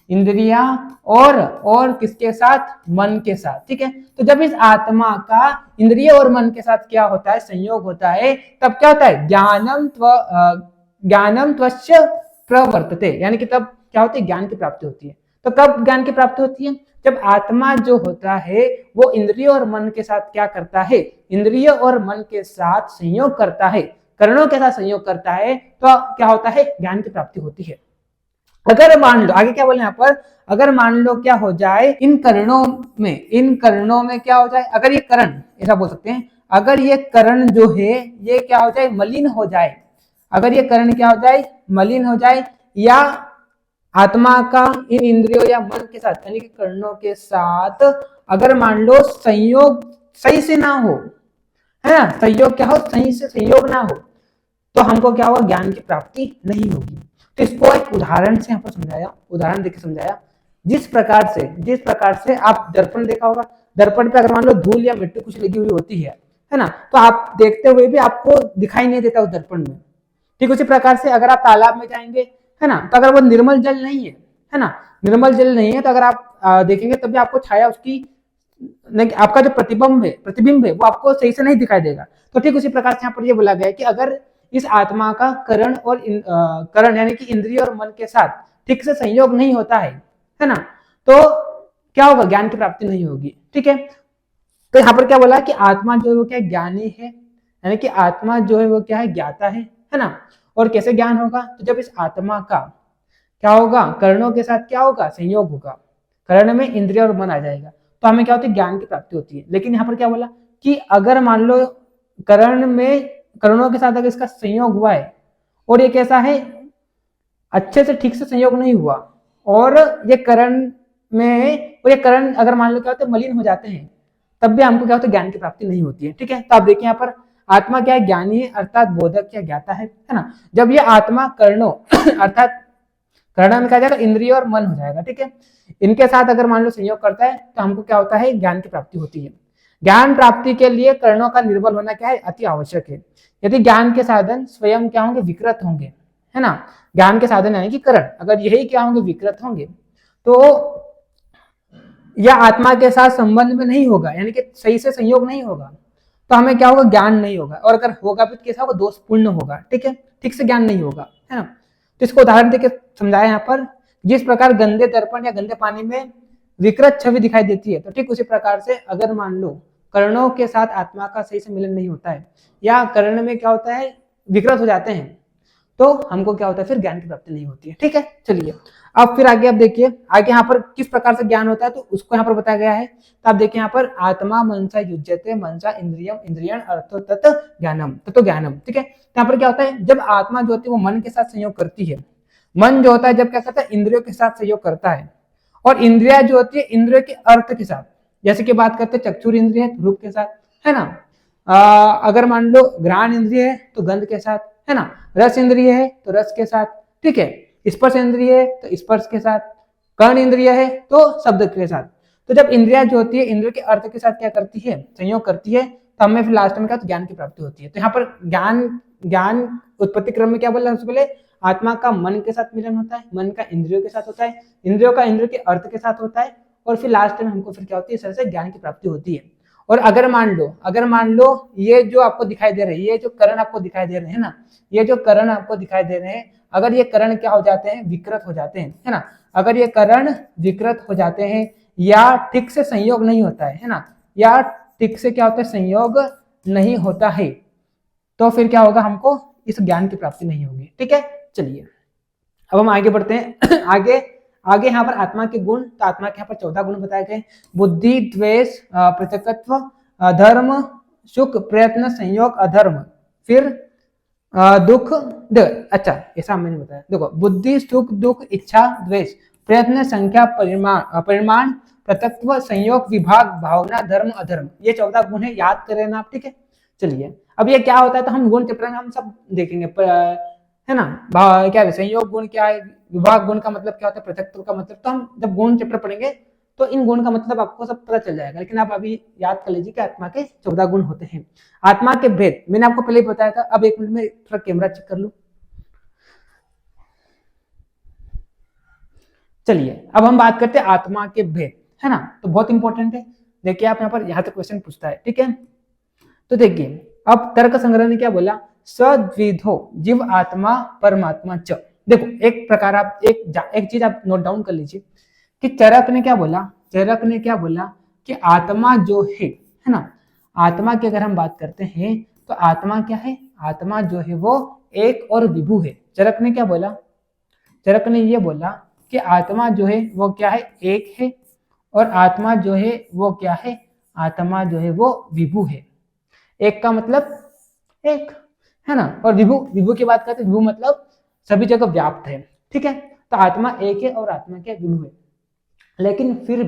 इंद्रिया और किसके साथ, मन के साथ। ठीक है, तो जब इस आत्मा का इंद्रिय और मन के साथ क्या होता है, संयोग होता है, तब क्या होता है, ज्ञानम त्वस्य प्रवर्तते, यानी कि तब क्या होती है, ज्ञान की प्राप्ति होती है। तो कब ज्ञान की प्राप्ति होती है, जब आत्मा जो होता है वो इंद्रिय और मन के साथ क्या करता है, इंद्रिय और मन के साथ संयोग करता है, कर्णों के साथ संयोग करता है, तो क्या होता है, ज्ञान की प्राप्ति होती है। अगर मान लो, आगे क्या बोले यहाँ पर, अगर मान लो क्या हो जाए, इन कर्णों में क्या हो जाए, अगर ये कर्ण, ऐसा बोल सकते हैं, अगर ये कर्ण जो है ये क्या हो जाए, मलिन हो जाए, अगर ये कर्ण क्या हो जाए, मलिन हो जाए, या आत्मा का इन इंद्रियों या मन के साथ, यानी कि कर्णों के साथ अगर मान लो संयोग सही से ना हो, है ना, संयोग क्या हो, सही से संयोग ना हो, तो हमको क्या होगा, ज्ञान की प्राप्ति नहीं होगी। तो इसको एक उदाहरण से यहाँ पर समझाया, उदाहरण देके समझाया। जिस प्रकार से आप दर्पण देखा होगा, दर्पण पे अगर मान लो धूल या मिट्टी कुछ लगी हुई होती है, है ना, तो आप देखते हुए भी आपको दिखाई नहीं देता उस दर्पण में। ठीक उसी प्रकार से अगर आप तालाब में जाएंगे, है ना, तो अगर वो निर्मल जल नहीं है ना, निर्मल जल नहीं है, तो अगर आप देखेंगे तब भी आपको छाया उसकी नहीं, आपका जो प्रतिबिंब है वो आपको सही से नहीं दिखाई देगा। तो ठीक उसी प्रकार से यहाँ पर ये बोला गया है कि अगर इस आत्मा का करण और करण यानी कि इंद्रिय और मन के साथ ठीक से संयोग नहीं होता है ना, तो क्या होगा, ज्ञान की प्राप्ति नहीं होगी। ठीक है, तो यहाँ पर क्या बोला कि आत्मा जो है वो क्या ज्ञानी है, यानी कि आत्मा जो है वो क्या है, ज्ञाता है ना। और कैसे ज्ञान होगा, तो जब इस आत्मा का क्या होगा, कर्णों के साथ क्या होगा, संयोग होगा, कर्ण में इंद्रिय और मन आ जाएगा, तो हमें क्या होती है, ज्ञान की प्राप्ति होती है। लेकिन यहाँ पर क्या बोला कि अगर मान लो कर्णों के साथ अगर इसका संयोग हुआ है और ये कैसा है, अच्छे से ठीक से संयोग नहीं हुआ, और ये कर्ण में, और ये कर्ण अगर मान लो क्या होता है, मलिन हो जाते हैं, तब भी हमको क्या होता है, ज्ञान की प्राप्ति नहीं होती है। ठीक है, तो आप देखिए यहाँ पर आत्मा क्या है, ज्ञानी है, अर्थात बोधक क्या ज्ञाता है ना। जब ये आत्मा कर्णों अर्थात कर्ण में क्या जाएगा, इंद्रिय और मन हो जाएगा। ठीक है, इनके साथ अगर मान लो संयोग करता है तो हमको क्या होता है, ज्ञान की प्राप्ति होती है। ज्ञान प्राप्ति के लिए कर्णों का निर्बल होना क्या है, अति आवश्यक है। यदि ज्ञान के साधन स्वयं क्या होंगे, विकृत होंगे, है ना, ज्ञान के साधन यानी कि करण अगर यही क्या होंगे, विकृत होंगे, तो यह आत्मा के साथ संबंध में नहीं होगा, यानी कि सही से संयोग नहीं होगा, तो हमें क्या होगा, ज्ञान नहीं होगा। और अगर होगा भी तो कैसा होगा, दोषपूर्ण होगा। ठीक है, ठीक से ज्ञान नहीं होगा, है ना। तो इसको उदाहरण देकर समझाया यहाँ पर, जिस प्रकार गंदे दर्पण या गंदे पानी में विकृत छवि दिखाई देती है, तो ठीक उसी प्रकार से अगर मान लो कर्णों के साथ आत्मा का सही से मिलन नहीं होता है, या कर्ण में क्या होता है, विकृत हो जाते हैं, तो हमको क्या होता है, फिर ज्ञान की प्राप्ति नहीं होती है। ठीक है, चलिए अब फिर आगे आप देखिए, आगे यहाँ पर किस प्रकार से ज्ञान होता है, तो उसको यहाँ पर बताया गया है। तो आप देखिए यहाँ पर आत्मा मनसा युज्यते, मनसा इंद्रियम, इंद्रियण अर्थो तत् ज्ञानम, तत्व ज्ञानम। ठीक है, यहाँ पर क्या होता है, जब आत्मा जो होती है वो मन के साथ संयोग करती है, मन जो होता है जब क्या करता है, इंद्रियों के साथ संयोग करता है, और इंद्रिया जो होती है इंद्रियों के अर्थ के साथ, जैसे कि बात करते हैं चक्षुर इंद्रिय रूप के साथ, है ना, अगर मान लो घ्राण इंद्रिय है तो गंध के साथ, है ना, रस इंद्रिय है तो रस के साथ, ठीक है, स्पर्श इंद्रिय है तो स्पर्श के साथ, कर्ण इंद्रिय है तो शब्द के साथ। तो जब इंद्रिया जो होती है इंद्रियों के अर्थ के साथ क्या करती है, संयोग करती है, तो हमें फिर लास्ट में क्या, तो ज्ञान की प्राप्ति होती है। तो यहाँ पर ज्ञान उत्पत्ति क्रम में क्या बोला, सबसे पहले आत्मा का मन के साथ मिलन होता है, मन का इंद्रियों के साथ होता है, इंद्रियों का इंद्रियों के अर्थ के साथ होता है, और फिर लास्ट में हमको फिर क्या होती है, इस तरह से ज्ञान की प्राप्ति होती है। और अगर मान लो ये जो आपको दिखाई दे रहे हैं, ये जो करण आपको दिखाई दे रहे हैं ना, ये जो करण आपको दिखाई दे रहे हैं, अगर ये करण क्या हो जाते हैं, विकृत हो जाते हैं, है ना, अगर ये करण विकृत हो जाते हैं या ठीक से संयोग नहीं होता है ना, या ठीक से क्या होता है, संयोग नहीं होता है, तो फिर क्या होगा, हमको इस ज्ञान की प्राप्ति नहीं होगी। ठीक है, चलिए अब हम आगे बढ़ते हैं आगे यहाँ पर आत्मा के गुण, तो आत्मा के यहाँ पर 14 गुण बताए गए, बुद्धि, द्वेष, पृथकत्व, धर्म, सुख, प्रयत्न, संयोग, अधर्म, फिर दुख, अच्छा ऐसा मैंने बताया, देखो बुद्धि, सुख, दुख, इच्छा, द्वेष, प्रयत्न, संख्या, परिमाण, पृथकत्व, संयोग, विभाग, भावना, धर्म, अधर्म, ये 14 गुण है, याद करें ना आप। ठीक है, चलिए अब ये क्या होता है, तो हम गुण चैप्टर में हम सब देखेंगे, है ना, क्या है संयोग गुण क्या है, विभाग गुण का मतलब क्या होता है, पृथकत्व का मतलब, तो हम जब गुण चैप्टर पढ़ेंगे तो इन गुण का मतलब आपको सब पता चल जाएगा। लेकिन आप अभी याद कर लीजिए कि आत्मा के 14 गुण होते हैं। आत्मा के भेद मैंने आपको पहले ही बताया था, अब 1 मिनट में थोड़ा कैमरा चेक कर लूं। चलिए अब हम बात करते हैं आत्मा के भेद, है ना, तो बहुत इंपॉर्टेंट है। देखिए आप यहाँ पर यहाँ तक क्वेश्चन पूछता है। ठीक है, तो देखिए अब तर्क संग्रह ने क्या बोला, सद्विधो जीव आत्मा परमात्मा च। देखो एक प्रकार आप एक चीज आप नोट डाउन कर लीजिए कि चरक ने क्या बोला कि आत्मा जो है ना, आत्मा की अगर हम बात करते हैं तो आत्मा क्या है, आत्मा जो है वो एक और विभु है। चरक ने क्या बोला, चरक ने ये बोला कि आत्मा जो है वो क्या है, एक है, और आत्मा जो है वो क्या है, आत्मा जो है वो विभु है। एक का मतलब एक, है ना, और विभु की बात करते हैं, विभु मतलब सभी जगह व्याप्त है। ठीक है, तो आत्मा एक है और आत्मा क्या, विभु है। लेकिन फिर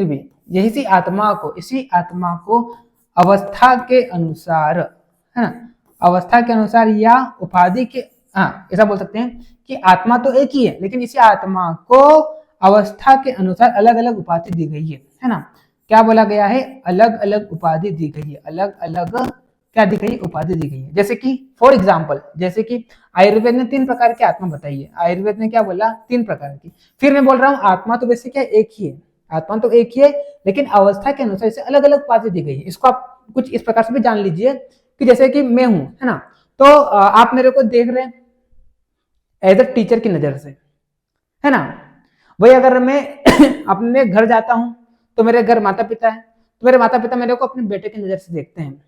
भी इसी आत्मा को अवस्था के अनुसार, है ना, अवस्था के अनुसार या उपाधि के, हाँ ऐसा बोल सकते हैं कि आत्मा तो एक ही है, लेकिन इसी आत्मा को अवस्था के अनुसार अलग अलग उपाधि दी गई है ना। क्या बोला गया है, अलग अलग उपाधि दी गई है, अलग अलग क्या दी गई, उपाधि दी गई है। जैसे कि फॉर एग्जाम्पल, जैसे कि आयुर्वेद ने 3 प्रकार की आत्मा बताई है, आयुर्वेद ने क्या बोला, 3 प्रकार की। फिर मैं बोल रहा हूँ आत्मा तो वैसे क्या एक ही है, आत्मा तो एक ही है, लेकिन अवस्था के अनुसार इसे अलग अलग उपाधि दी गई है। इसको आप कुछ इस प्रकार से भी जान लीजिए कि जैसे कि मैं हूं, है ना, तो आप मेरे को देख रहे हैं एज अ टीचर की नजर से, है ना। वही अगर मैं अपने घर जाता हूं तो मेरे घर माता पिता है, तो मेरे माता पिता मेरे को अपने बेटे की नजर से देखते हैं।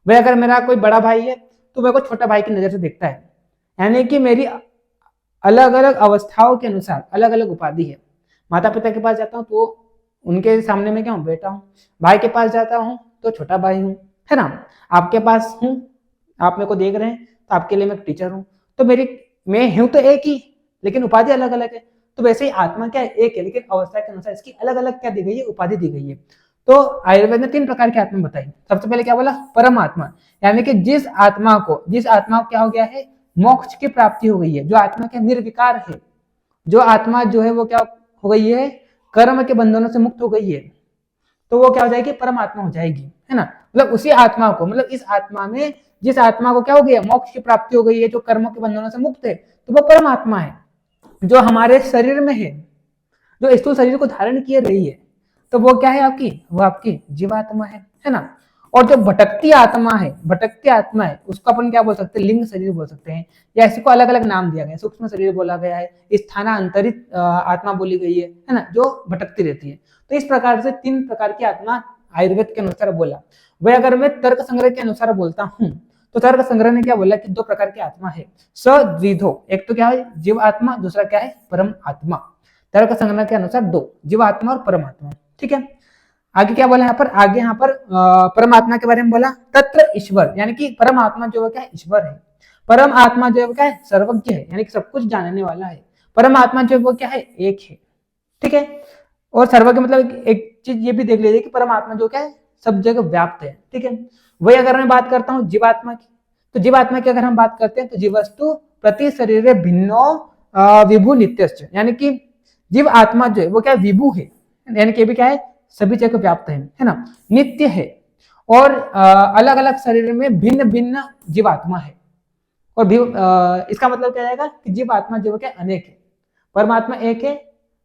वही अगर मेरा कोई बड़ा भाई है तो मेरे को छोटा भाई की नजर से देखता है। यानी कि मेरी अलग अलग अवस्थाओं के अनुसार अलग अलग उपाधि है। माता पिता के पास जाता हूँ तो उनके सामने में क्या हूँ, बेटा हूँ। भाई के पास जाता हूँ तो छोटा भाई हूँ, है ना। आपके पास हूँ, आप मेरे को देख रहे हैं तो आपके लिए मैं टीचर हूँ। तो मेरी मैं हूँ तो एक ही, लेकिन उपाधि अलग अलग है। तो वैसे ही आत्मा क्या है, एक है, लेकिन अवस्था के अनुसार इसकी अलग अलग क्या दी गई है, उपाधि दी गई है। तो आयुर्वेद ने 3 प्रकार की आत्मा बताई। सबसे पहले क्या बोला, परमात्मा, यानी कि जिस आत्मा को क्या हो गया है, मोक्ष की प्राप्ति हो गई है, जो आत्मा क्या निर्विकार है, जो आत्मा जो है वो क्या हो गई है, कर्म के बंधनों से मुक्त हो गई है, तो वो क्या हो जाएगी, परमात्मा हो जाएगी, है ना। मतलब उसी आत्मा को, मतलब इस आत्मा में, जिस आत्मा को क्या हो गया, मोक्ष की प्राप्ति हो गई है, जो कर्मों के बंधनों से मुक्त है, तो वो परमात्मा है। जो हमारे शरीर में है, जो स्थूल शरीर को धारण किए रही है, तो वो क्या है आपकी, वो आपकी जीवात्मा है ना। और जो भटकती आत्मा है उसको अपन क्या बोल सकते हैं, लिंग शरीर बोल सकते हैं, या इसको अलग अलग नाम दिया गया है। सूक्ष्म शरीर बोला गया है, स्थानांतरित आत्मा बोली गई है ना, जो भटकती रहती है। तो इस प्रकार से 3 प्रकार की आत्मा आयुर्वेद के अनुसार बोला। वह अगर मैं तर्क संग्रह के अनुसार बोलता हूँ तो तर्क संग्रह ने क्या बोला कि 2 प्रकार की आत्मा है, सद्विधो, एक तो क्या है जीव आत्मा, दूसरा क्या है परम आत्मा। तर्क संग्रह के अनुसार 2, जीव आत्मा और परमात्मा, ठीक है। आगे क्या बोला यहाँ पर, आगे यहाँ पर परमात्मा के बारे में बोला, तत्र ईश्वर, यानी कि परमात्मा जो है क्या है, ईश्वर है। परम आत्मा जो है क्या है, सर्वज्ञ है, यानी कि सब कुछ जानने वाला है। परमात्मा जो है वो क्या है, एक है, ठीक है। और सर्वज्ञ मतलब एक चीज ये भी देख लीजिए कि परमात्मा जो क्या है, सब जगह व्याप्त है, ठीक है। वही अगर मैं बात करता हूँ जीवात्मा की, तो जीवात्मा की अगर हम बात करते हैं तो जीवस्तु प्रति शरीर भिन्नो विभु नित्यश्च, यानी कि जीव आत्मा जो है वो क्या विभु है, यानी कि भी क्या है, सभी जगह व्याप्त है ना, नित्य है, और अलग अलग शरीर में भिन्न भिन्न जीवात्मा है। और इसका मतलब क्या जाएगा कि जीव आत्मा जो क्या अनेक है, परमात्मा एक है,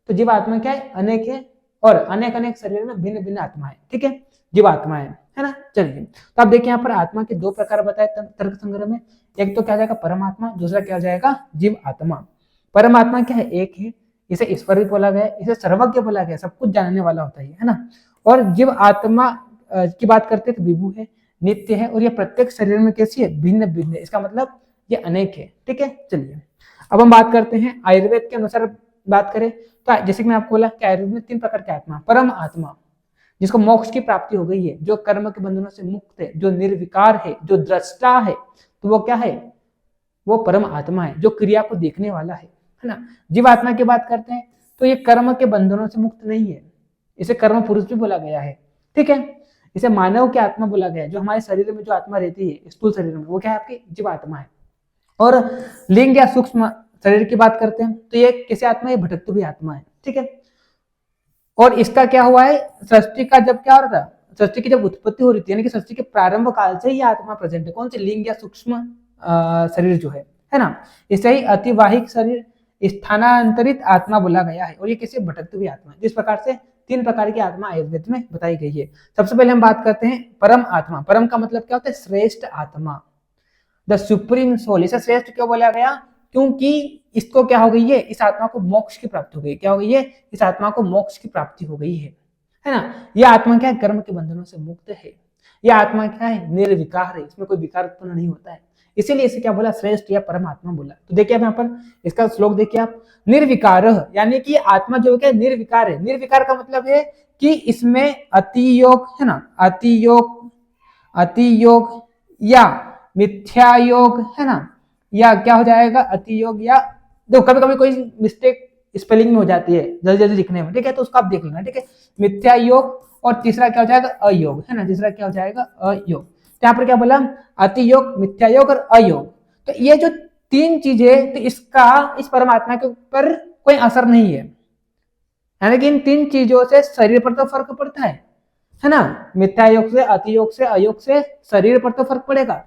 तो जीव आत्मा क्या है, अनेक है, और अनेक अनेक शरीर में भिन्न भिन्न आत्मा है, ठीक है, जीव आत्मा है ना। चलिए, तो आप देखिए यहाँ पर आत्मा के 2 प्रकार बताए तर्क संग्रह में। एक तो क्या जाएगा परमात्मा, दूसरा क्या हो जाएगा जीव आत्मा। परमात्मा क्या है, एक है, इसे ईश्वर भी बोला गया, इसे सर्वज्ञ बोला गया, सब कुछ जानने वाला होता है ना। और जीव आत्मा की बात करते हैं तो विभु है, नित्य है, और ये प्रत्येक शरीर में कैसी है, भिन्न भिन्न है, इसका मतलब ये अनेक है, ठीक है। चलिए, अब हम बात करते हैं आयुर्वेद के अनुसार बात करें तो जैसे कि मैं आपको बोला कि आयुर्वेद में 3 प्रकार की आत्मा, परम आत्मा जिसको मोक्ष की प्राप्ति हो गई है, जो कर्म के बंधनों से मुक्त है, जो निर्विकार है, जो दृष्टा है, तो वो क्या है, वो परम आत्मा है, जो क्रिया को देखने वाला है ना। जीव आत्मा की बात करते हैं तो ये कर्म के बंधनों से मुक्त नहीं है, इसे कर्म पुरुष भी बोला गया है, ठीक है। इसे मानव की आत्मा बोला गया है, जो हमारे शरीर में जो आत्मा रहती है स्थूल शरीर में, वो क्या है आपकी जीव आत्मा है। और लिंग या सूक्ष्म शरीर की बात करते हैं तो ये कैसे आत्मा है, भटकती हुई आत्मा है, ठीक है। और इसका क्या हुआ है, सृष्टि का जब क्या हो रहा था, सृष्टि की जब उत्पत्ति हो रही थी, यानी कि सृष्टि के प्रारंभ काल से ही आत्मा प्रेजेंट है, कौन से लिंग या सूक्ष्म शरीर जो है ना। इसे ही अतिवाहिक शरीर, स्थानांतरित आत्मा बोला गया है, और ये किसी भटकती हुई आत्मा है। जिस प्रकार से 3 प्रकार की आत्मा आयुर्वेद में बताई गई है। सबसे पहले हम बात करते हैं परम आत्मा। परम का मतलब क्या होता है, श्रेष्ठ आत्मा, द सुप्रीम सोल। इसे श्रेष्ठ क्यों बोला गया, क्योंकि इसको क्या हो गई है, इस आत्मा को मोक्ष की प्राप्ति हो गई। क्या हो गई है, इस आत्मा को मोक्ष की प्राप्ति हो गई है ना। यह आत्मा क्या है, कर्म के बंधनों से मुक्त है। यह आत्मा क्या है, निर्विकार है, इसमें कोई विकार उत्पन्न नहीं होता है, इसीलिए इसे क्या बोला, श्रेष्ठ या परमात्मा बोला। तो देखिए आप यहाँ पर इसका श्लोक देखिए आप, निर्विकार, यानी कि आत्मा जो है निर्विकार है। निर्विकार का मतलब है कि इसमें अतियोग है ना, अतियोग या मिथ्या योग है ना, या क्या हो जाएगा अतियोग, या देखो कभी कभी कोई मिस्टेक स्पेलिंग में हो जाती है जल्दी जल्दी लिखने में, ठीक है, तो उसको आप देख लेना, ठीक है। मिथ्या योग, और तीसरा क्या हो जाएगा अयोग, है ना, तीसरा क्या हो जाएगा अयोग। तो यहाँ पर क्या बोला, अतियोग, मिथ्या योग और अयोग। तो ये जो 3 चीजें, तो इसका इस परमात्मा के ऊपर कोई असर नहीं है, यानी कि इन 3 चीजों से शरीर पर तो फर्क पड़ता है, है ना। मिथ्या योग से, अति योग से, अयोग से शरीर पर तो फर्क पड़ेगा,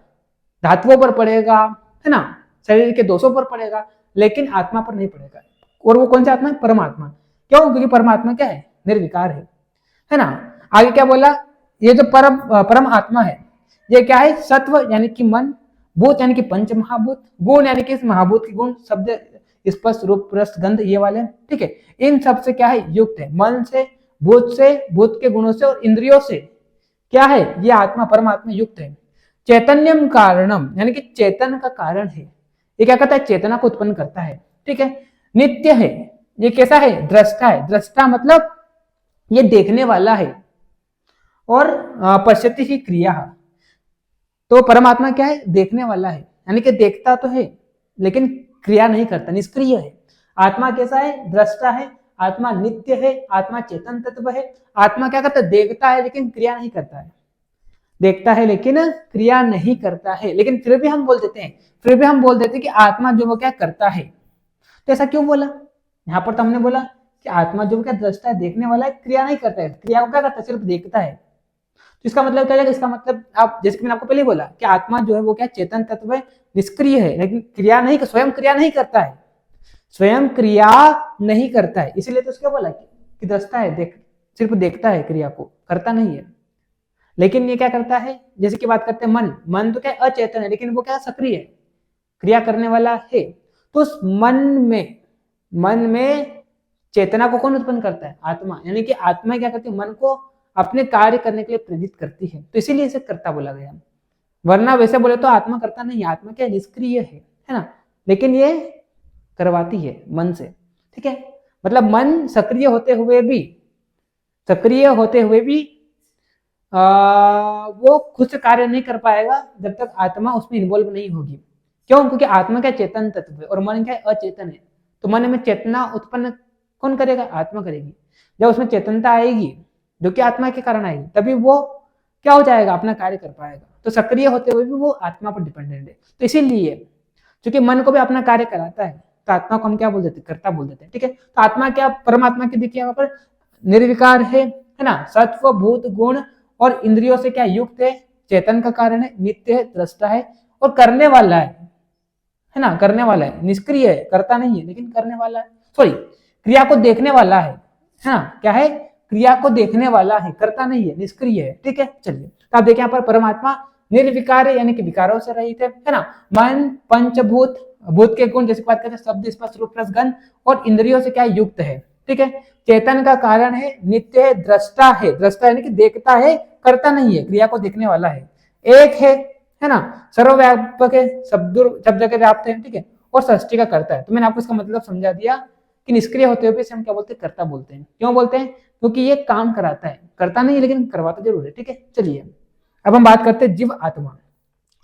धातुओं पर पड़ेगा, है ना, शरीर के दोषों पर पड़ेगा, लेकिन आत्मा पर नहीं पड़ेगा। और वो कौन सा आत्मा है? परमात्मा। क्यों? क्योंकि परमात्मा क्या है? निर्विकार है ना। आगे क्या बोला? ये जो परम आत्मा है, ये क्या है? सत्व यानी कि मन, भूत यानी कि पंच महाभूत, गुण यानी कि इस महाभूत के गुण, शब्द, स्पर्श, रूप, रस, गंध, ये वाले, ठीक है। इन सब से क्या है? युक्त है। मन से, भूत के गुणों से और इंद्रियों से क्या है? ये आत्मा, परमात्मा युक्त है। चैतन्यम कारणम यानी कि चेतन का कारण है। ये क्या करता है? चेतना को उत्पन्न करता है, ठीक है। नित्य है, ये कैसा है? दृष्टा है। दृष्टा मतलब ये देखने वाला है। और पश्यति ही क्रिया, तो परमात्मा क्या है? देखने वाला है, यानी कि देखता तो है लेकिन क्रिया नहीं करता, निष्क्रिय है। आत्मा कैसा है? दृष्टा है। आत्मा नित्य है, आत्मा चेतन तत्व है। आत्मा क्या करता है? देखता है लेकिन क्रिया नहीं करता है। देखता है लेकिन क्रिया नहीं करता है, लेकिन फिर भी हम बोल देते हैं कि आत्मा जो वो क्या करता है। तो ऐसा क्यों बोला? यहाँ पर तो हमने बोला कि आत्मा जो क्या दृष्टा है, देखने वाला है, क्रिया नहीं करता है। क्रिया को क्या करता है? सिर्फ देखता है। तो इसका मतलब क्या है? इसका मतलब आप, जैसे कि मैंने आपको पहले बोला कि आत्मा जो है वो क्या? चेतन तत्व है, निष्क्रिय है, लेकिन क्रिया नहीं, स्वयं क्रिया नहीं करता है, स्वयं क्रिया नहीं करता है। इसीलिए तो उसके बोला कि दृष्टा है, सिर्फ देखता है, क्रिया को करता नहीं है। लेकिन ये क्या करता है? जैसे कि बात करते हैं मन तो क्या अचेतन है, लेकिन वो क्या? सक्रिय है, क्रिया करने वाला है। तो उस मन में चेतना को कौन उत्पन्न करता है? आत्मा। यानी कि आत्मा क्या करती है? मन को अपने कार्य करने के लिए प्रेरित करती है, तो इसीलिए इसे कर्ता बोला गया। वरना वैसे बोले तो आत्मा करता नहीं, आत्मा क्या? निष्क्रिय है ना, लेकिन ये करवाती है मन से, ठीक है। मतलब मन सक्रिय होते हुए भी वो खुद से कार्य नहीं कर पाएगा जब तक आत्मा उसमें इन्वॉल्व नहीं होगी। क्यों? क्योंकि आत्मा क्या? चेतन तत्व है और मन क्या? अचेतन है। तो मन में चेतना उत्पन्न कौन करेगा? आत्मा करेगी। जब उसमें चेतनता आएगी जो कि आत्मा के कारण आएगी, तभी वो क्या हो जाएगा? अपना कार्य कर पाएगा। तो सक्रिय होते हुए भी वो आत्मा पर डिपेंडेंट है। तो इसीलिए क्योंकि मन को भी अपना कार्य कराता है, तो आत्मा को हम क्या बोल देते हैं? कर्ता बोल देते हैं, ठीक है। तो आत्मा क्या? परमात्मा की देखिए यहाँ पर निर्विकार है ना, सत्व, भूत, गुण और इंद्रियों से क्या? युक्त है, चेतन का कारण है, नित्य है, दृष्टा है और करने वाला है ना, करने वाला है, निष्क्रिय है, करता नहीं है लेकिन करने वाला है, सॉरी, क्रिया को देखने वाला है ना। क्या है? क्रिया को देखने वाला है, करता नहीं है, निष्क्रिय है, ठीक है। चलिए, तो आप देखिए यहाँ पर परमात्मा निर्विकार है, यानी कि विकारों से रहित है ना। मन, पंचभूत, भूत के गुण, जैसे बात करते हैं शब्द, स्पर्श, रूप, रस, गंध और इंद्रियों से क्या? युक्त है, ठीक है। चेतन का कारण है, नित्य है, दृष्टा है, दृष्टा यानी कि देखता है, करता नहीं है, क्रिया को देखने वाला है, एक है ना, सर्वव्यापक है, सब जगह व्याप्त है, ठीक है, और सृष्टि का करता है। तो मैंने आपको इसका मतलब समझा दिया कि निष्क्रिय होते हुए हम क्या बोलते हैं? कर्ता बोलते हैं। क्यों बोलते हैं? क्योंकि ये काम कराता है, करता नहीं लेकिन करवाता जरूर है, ठीक है। चलिए, अब हम बात करते हैं जीव आत्मा,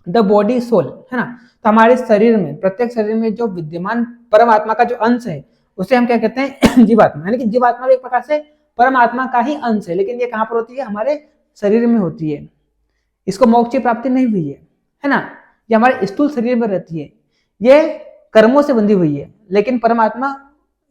द बॉडी सोल, है ना। तो हमारे शरीर में, प्रत्येक शरीर में जो विद्यमान परमात्मा का जो अंश है उसे हम क्या कहते हैं? जीवात्मा। यानी कि जीवात्मा एक प्रकार से परमात्मा का ही अंश है, लेकिन ये कहाँ पर होती है? हमारे शरीर में होती है। इसको मोक्ष की प्राप्ति नहीं हुई है ना। ये हमारे स्थूल शरीर में रहती है, ये कर्मों से बंधी हुई है, लेकिन परमात्मा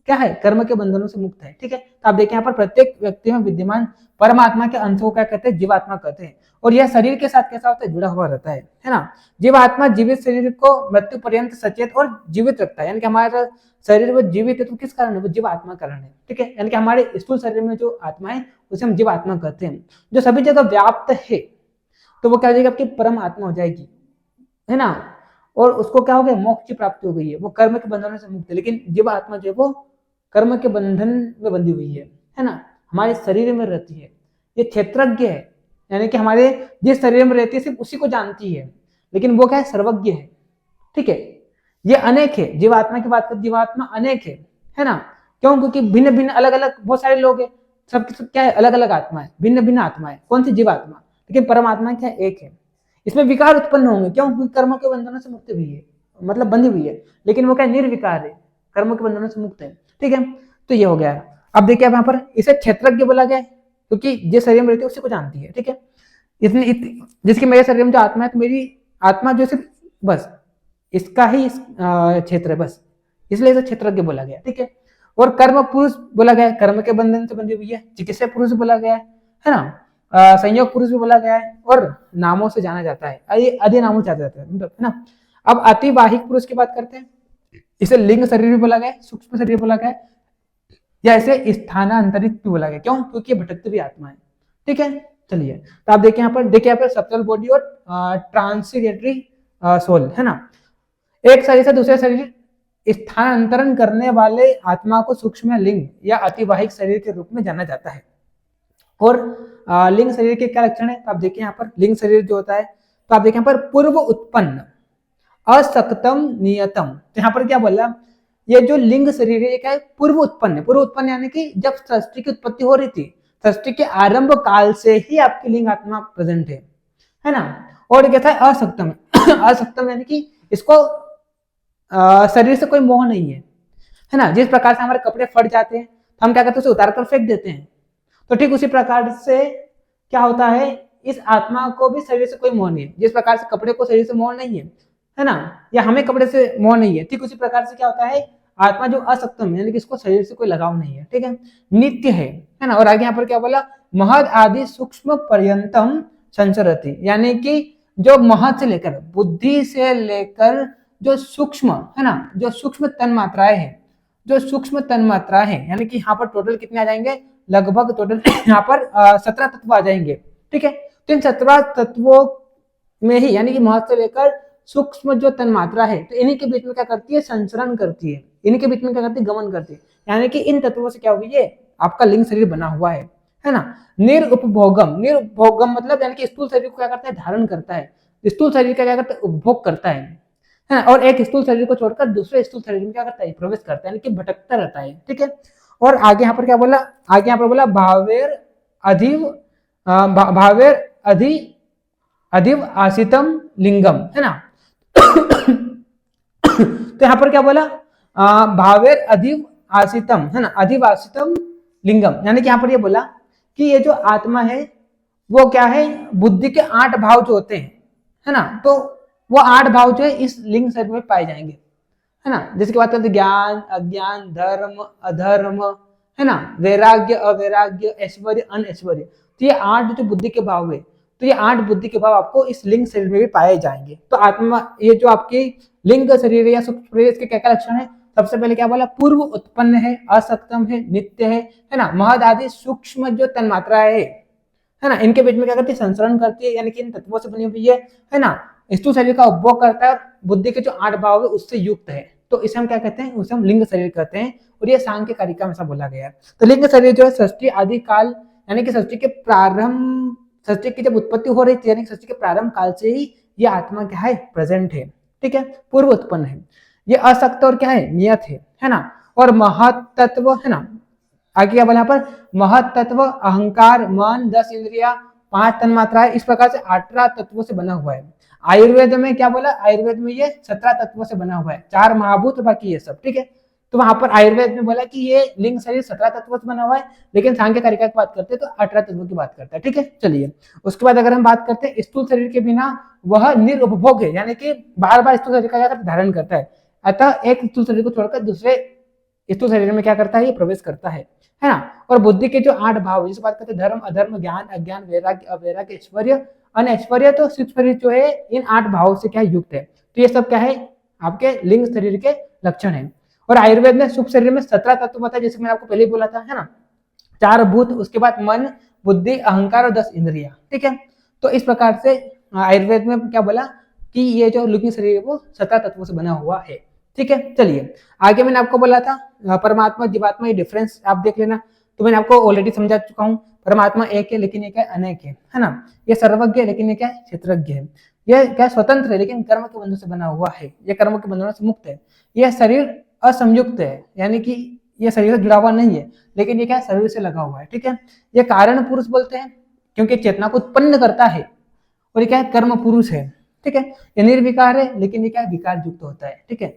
क्या है? कर्म के बंधनों से मुक्त है, ठीक है। तो आप देखिए यहाँ पर प्रत्येक व्यक्ति में विद्यमान परमात्मा के अंश को क्या कहते हैं? जीवात्मा कहते हैं। और यह शरीर के साथ कैसा होता है? जुड़ा हुआ रहता है ना। जीवात्मा जीवित शरीर को मृत्यु पर्यंत सचेत और जीवित रखता है, यानी कि हमारा शरीर वो जीवित है तो किस कारण है? वो जीवात्मा कारण है, ठीक है। यानी कि हमारे स्थूल शरीर में जो आत्मा है उसे हम जीवात्मा कहते हैं, जो सभी जगह व्याप्त है। तो वो क्या हो जाएगी? आपकी परम आत्मा हो जाएगी, है ना। और उसको क्या हो गया? मोक्ष की प्राप्ति हो गई है, वो कर्म के बंधनों से मुक्त है। लेकिन जीव आत्मा जो है वो कर्म के बंधन में बंधी हुई है ना, हमारे शरीर में रहती है। ये क्षेत्रज्ञ है, यानी कि हमारे जिस शरीर में रहती है सिर्फ उसी को जानती है, लेकिन वो क्या है? सर्वज्ञ है, ठीक है। ये अनेक है, जीवात्मा की बात करें, जीवात्मा अनेक है ना। क्यों? क्योंकि भिन्न भिन्न अलग अलग बहुत सारे लोग हैं, सब क्या है? अलग अलग आत्मा है, भिन्न भिन्न आत्मा है। कौन सी? जीवात्मा। लेकिन परमात्मा क्या? एक है। इसमें विकार उत्पन्न होंगे, क्यों? क्योंकि कर्म के बंधनों से मुक्त हुई है, मतलब बंधी हुई है, लेकिन वो क्या? निर्विकार है, कर्म के बंधनों से मुक्त है, ठीक है। तो ये हो गया। अब देखिए अब यहाँ पर इसे क्षेत्रज्ञ बोला गया है, क्योंकि जिस शरीर में रहती है उसी को जानती है, ठीक है। इसमें जिसके मेरे शरीर में जो आत्मा है, तो मेरी आत्मा जो सिर्फ बस इसका ही क्षेत्र है, बस इसलिए इसे क्षेत्रज्ञ बोला गया, ठीक है। और कर्म पुरुष बोला गया है, कर्म के बंधन से बंधी हुई है। चिकित्सा पुरुष बोला गया है ना। संयोग पुरुष भी बोला गया है और नामों से जाना जाता है, अधि नामों से जाना जाता है, मतलब है ना। अब अतिवाहिक पुरुष की बात करते हैं, इसे लिंग शरीर भी बोला गया है, सूक्ष्म शरीर बोला गया है, या इसे स्थानांतरित भी बोला गया। क्यों? क्योंकि भटकती हुई आत्मा है। ठीक है, चलिए तो आप देखिए यहाँ पर, देखिए यहाँ पर सबटल बॉडी और ट्रांसिडेटरी सोल, है ना। एक शरीर से दूसरे शरीर स्थानांतरण करने वाले आत्मा को सूक्ष्म लिंग या अतिवाहिक शरीर के रूप में जाना जाता है। और लिंग शरीर के क्या लक्षण है? तो आप देखिए यहाँ पर लिंग शरीर जो होता है, तो आप देखिए यहाँ पर पूर्व उत्पन्न असक्तम नियतम। तो यहाँ पर क्या बोला, ये जो लिंग शरीर है ये क्या है? पूर्व उत्पन्न है। पूर्व उत्पन्न यानी कि जब सृष्टि की उत्पत्ति हो रही थी, सृष्टि के आरंभ काल से ही आपकी लिंग आत्मा प्रेजेंट है ना। और क्या था? असक्तम। असक्तम यानी कि इसको शरीर से कोई मोह नहीं है ना। जिस प्रकार से हमारे कपड़े फट जाते हैं तो हम क्या करते हैं? उसे उतार कर फेंक देते हैं। तो ठीक उसी प्रकार से क्या होता है, इस आत्मा को भी शरीर से कोई मोह नहीं है। जिस प्रकार से कपड़े को शरीर से मोह नहीं है ना, या हमें कपड़े से मोह नहीं है, ठीक उसी प्रकार से क्या होता है, आत्मा जो असक्तम है यानी कि इसको शरीर से कोई लगाव नहीं है। ठीक है, नित्य है ना। और आगे यहाँ पर क्या बोला, महद आदि सूक्ष्म पर्यंतम संचरति, यानी कि जो महद से लेकर, बुद्धि से लेकर जो सूक्ष्म है ना, जो सूक्ष्म तन्मात्राएं हैं, जो सूक्ष्म तन्मात्राएं हैं, यानी कि यहाँ पर टोटल कितने आ जाएंगे? लगभग टोटल यहाँ पर 17 तत्व आ जाएंगे। ठीक है, तो इन 17 तत्वों में ही, यानी कि महद से लेकर सूक्ष्म जो तन्मात्रा है, तो इन्हीं के बीच में क्या करती है? संचरण करती है। इन्हीं के बीच में क्या करती है? गमन करती है। यानी कि इन तत्वों से क्या हुई है? आपका लिंग शरीर बना हुआ है ना। निरुपभोगम, निरुपभोगम मतलब यानी कि स्थूल शरीर को क्या करता है? धारण करता है। स्थूल शरीर का क्या करता है? उपभोग करता है ना। और एक स्थूल शरीर को छोड़कर दूसरे स्थूल शरीर में क्या करता है? प्रवेश करता है, यानी कि भटकता रहता है। ठीक है, और आगे यहाँ पर क्या बोला? आगे यहाँ पर बोला भावेर अधिव, भावेर अधिव आसितम लिंगम, है ना। तो यहाँ पर क्या बोला? भावेर अधिव आसितम, है ना, अधिव आसितम लिंगम, यानी कि यहाँ पर ये बोला कि ये जो आत्मा है वो क्या है? बुद्धि के 8 भाव जो होते हैं, है ना, तो वो 8 भाव जो है इस लिंग शरीर में पाए जाएंगे, है ना। जिसकी बात करते ज्ञान, अज्ञान, धर्म, अधर्म, है ना, वैराग्य, अवैराग्य, ऐश्वर्य, अनऐश्वर्य। तो ये 8 जो बुद्धि के भाव है, तो ये 8 बुद्धि के भाव आपको इस लिंग शरीर में भी पाए जाएंगे। तो आत्मा, ये जो आपकी लिंग शरीर है या सूक्ष्म शरीर, इसके क्या क्या लक्षण है? सबसे पहले क्या बोला? पूर्व उत्पन्न है, असक्तम है, नित्य है ना। महद आदि सूक्ष्म जो तन्मात्राएं है ना, इनके बीच में क्या करती है? संचरण करती है, यानी कि इन तत्वों से बनी हुई है ना। स्थूल शरीर का उपभोग करता है और बुद्धि के जो 8 भाव है उससे युक्त है, तो इसे हम क्या कहते हैं? उसे हम लिंग शरीर कहते हैं। और ये सांख्य कारिका में ऐसा बोला गया है। तो लिंग शरीर जो है सृष्टि आदि काल, यानी कि सृष्टि के प्रारंभ, सृष्टि की जब उत्पत्ति हो रही थी, यानी सृष्टि के प्रारंभ काल से ही ये आत्मा क्या है? प्रेजेंट है। ठीक है, पूर्व उत्पन्न है, ये असक्त और क्या है? नियत है ना। और महत तत्व, है ना, आगे क्या बोला यहाँ पर? महत तत्व, अहंकार, मन, 10 इंद्रिया, 5 तन्मात्राएं, इस प्रकार से 18 तत्वों से बना हुआ है। आयुर्वेद में क्या बोला? आयुर्वेद में ये 17 तत्वों से बना हुआ है, 4 महाभूत, बाकी ये सब। ठीक है, तो वहां पर आयुर्वेद में बोला कि ये लिंग शरीर 17 तत्वों से बना हुआ है, लेकिन सांख्य कारिका की बात करते हैं तो 18 तत्वों की बात करता है। ठीक है, चलिए उसके बाद अगर हम बात करते हैं स्थूल शरीर के बिना वह निरुपभोग है, यानी कि बार बार स्थूल शरीर का धारण करता है। अतः एक स्थूल शरीर को छोड़कर दूसरे स्थूल शरीर में क्या करता है? ये प्रवेश करता है ना। और बुद्धि के जो 8 भाव, जिस बात करते हैं धर्म, अधर्म, ज्ञान, अज्ञान, वैराग्य, अवैराग्य, ऐश्वर्य, अनऐश्वर्य, तो सूक्ष्म शरीर जो है इन 8 भावों से क्या युक्त है। तो ये सब क्या है? आपके लिंग शरीर के लक्षण है। और आयुर्वेद में सूक्ष्म शरीर में 17 तत्व बताया, जैसे मैंने आपको पहले ही बोला था, है ना, 4 भूत, उसके बाद मन, बुद्धि, अहंकार और 10 इंद्रिया। ठीक है, तो इस प्रकार से आयुर्वेद में क्या बोला कि ये जो लिंग शरीर है वो 17 तत्वों से बना हुआ है। ठीक है, चलिए आगे मैंने आपको बोला था परमात्मा जीवात्मा, ये डिफरेंस आप देख लेना। तो मैंने आपको ऑलरेडी समझा चुका हूँ, परमात्मा एक है लेकिन ये क्या है? अनेक है ना। ये सर्वज्ञ है लेकिन ये क्या है? क्षेत्रज्ञ है। ये क्या? स्वतंत्र है लेकिन कर्म के बंधन से बना हुआ है, ये कर्म के बंधनों से मुक्त है। यह शरीर असंयुक्त है, यानी कि ये शरीर से जुड़ा हुआ नहीं है, लेकिन ये क्या है? शरीर से लगा हुआ है। ठीक है, ये कारण पुरुष बोलते हैं क्योंकि चेतना को उत्पन्न करता है, और ये क्या है? कर्म पुरुष है। ठीक है, ये निर्विकार है लेकिन ये क्या है? विकार युक्त होता है। ठीक है,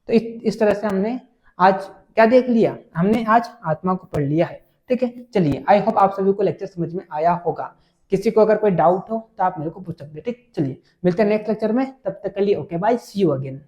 तो इस तरह से हमने आज क्या देख लिया? हमने आज आत्मा को पढ़ लिया है। ठीक है, चलिए आई होप आप सभी को लेक्चर समझ में आया होगा। किसी को अगर कोई डाउट हो तो आप मेरे को पूछ सकते हैं। ठीक, चलिए मिलते हैं नेक्स्ट लेक्चर में, तब तक के लिए okay bye, see you again.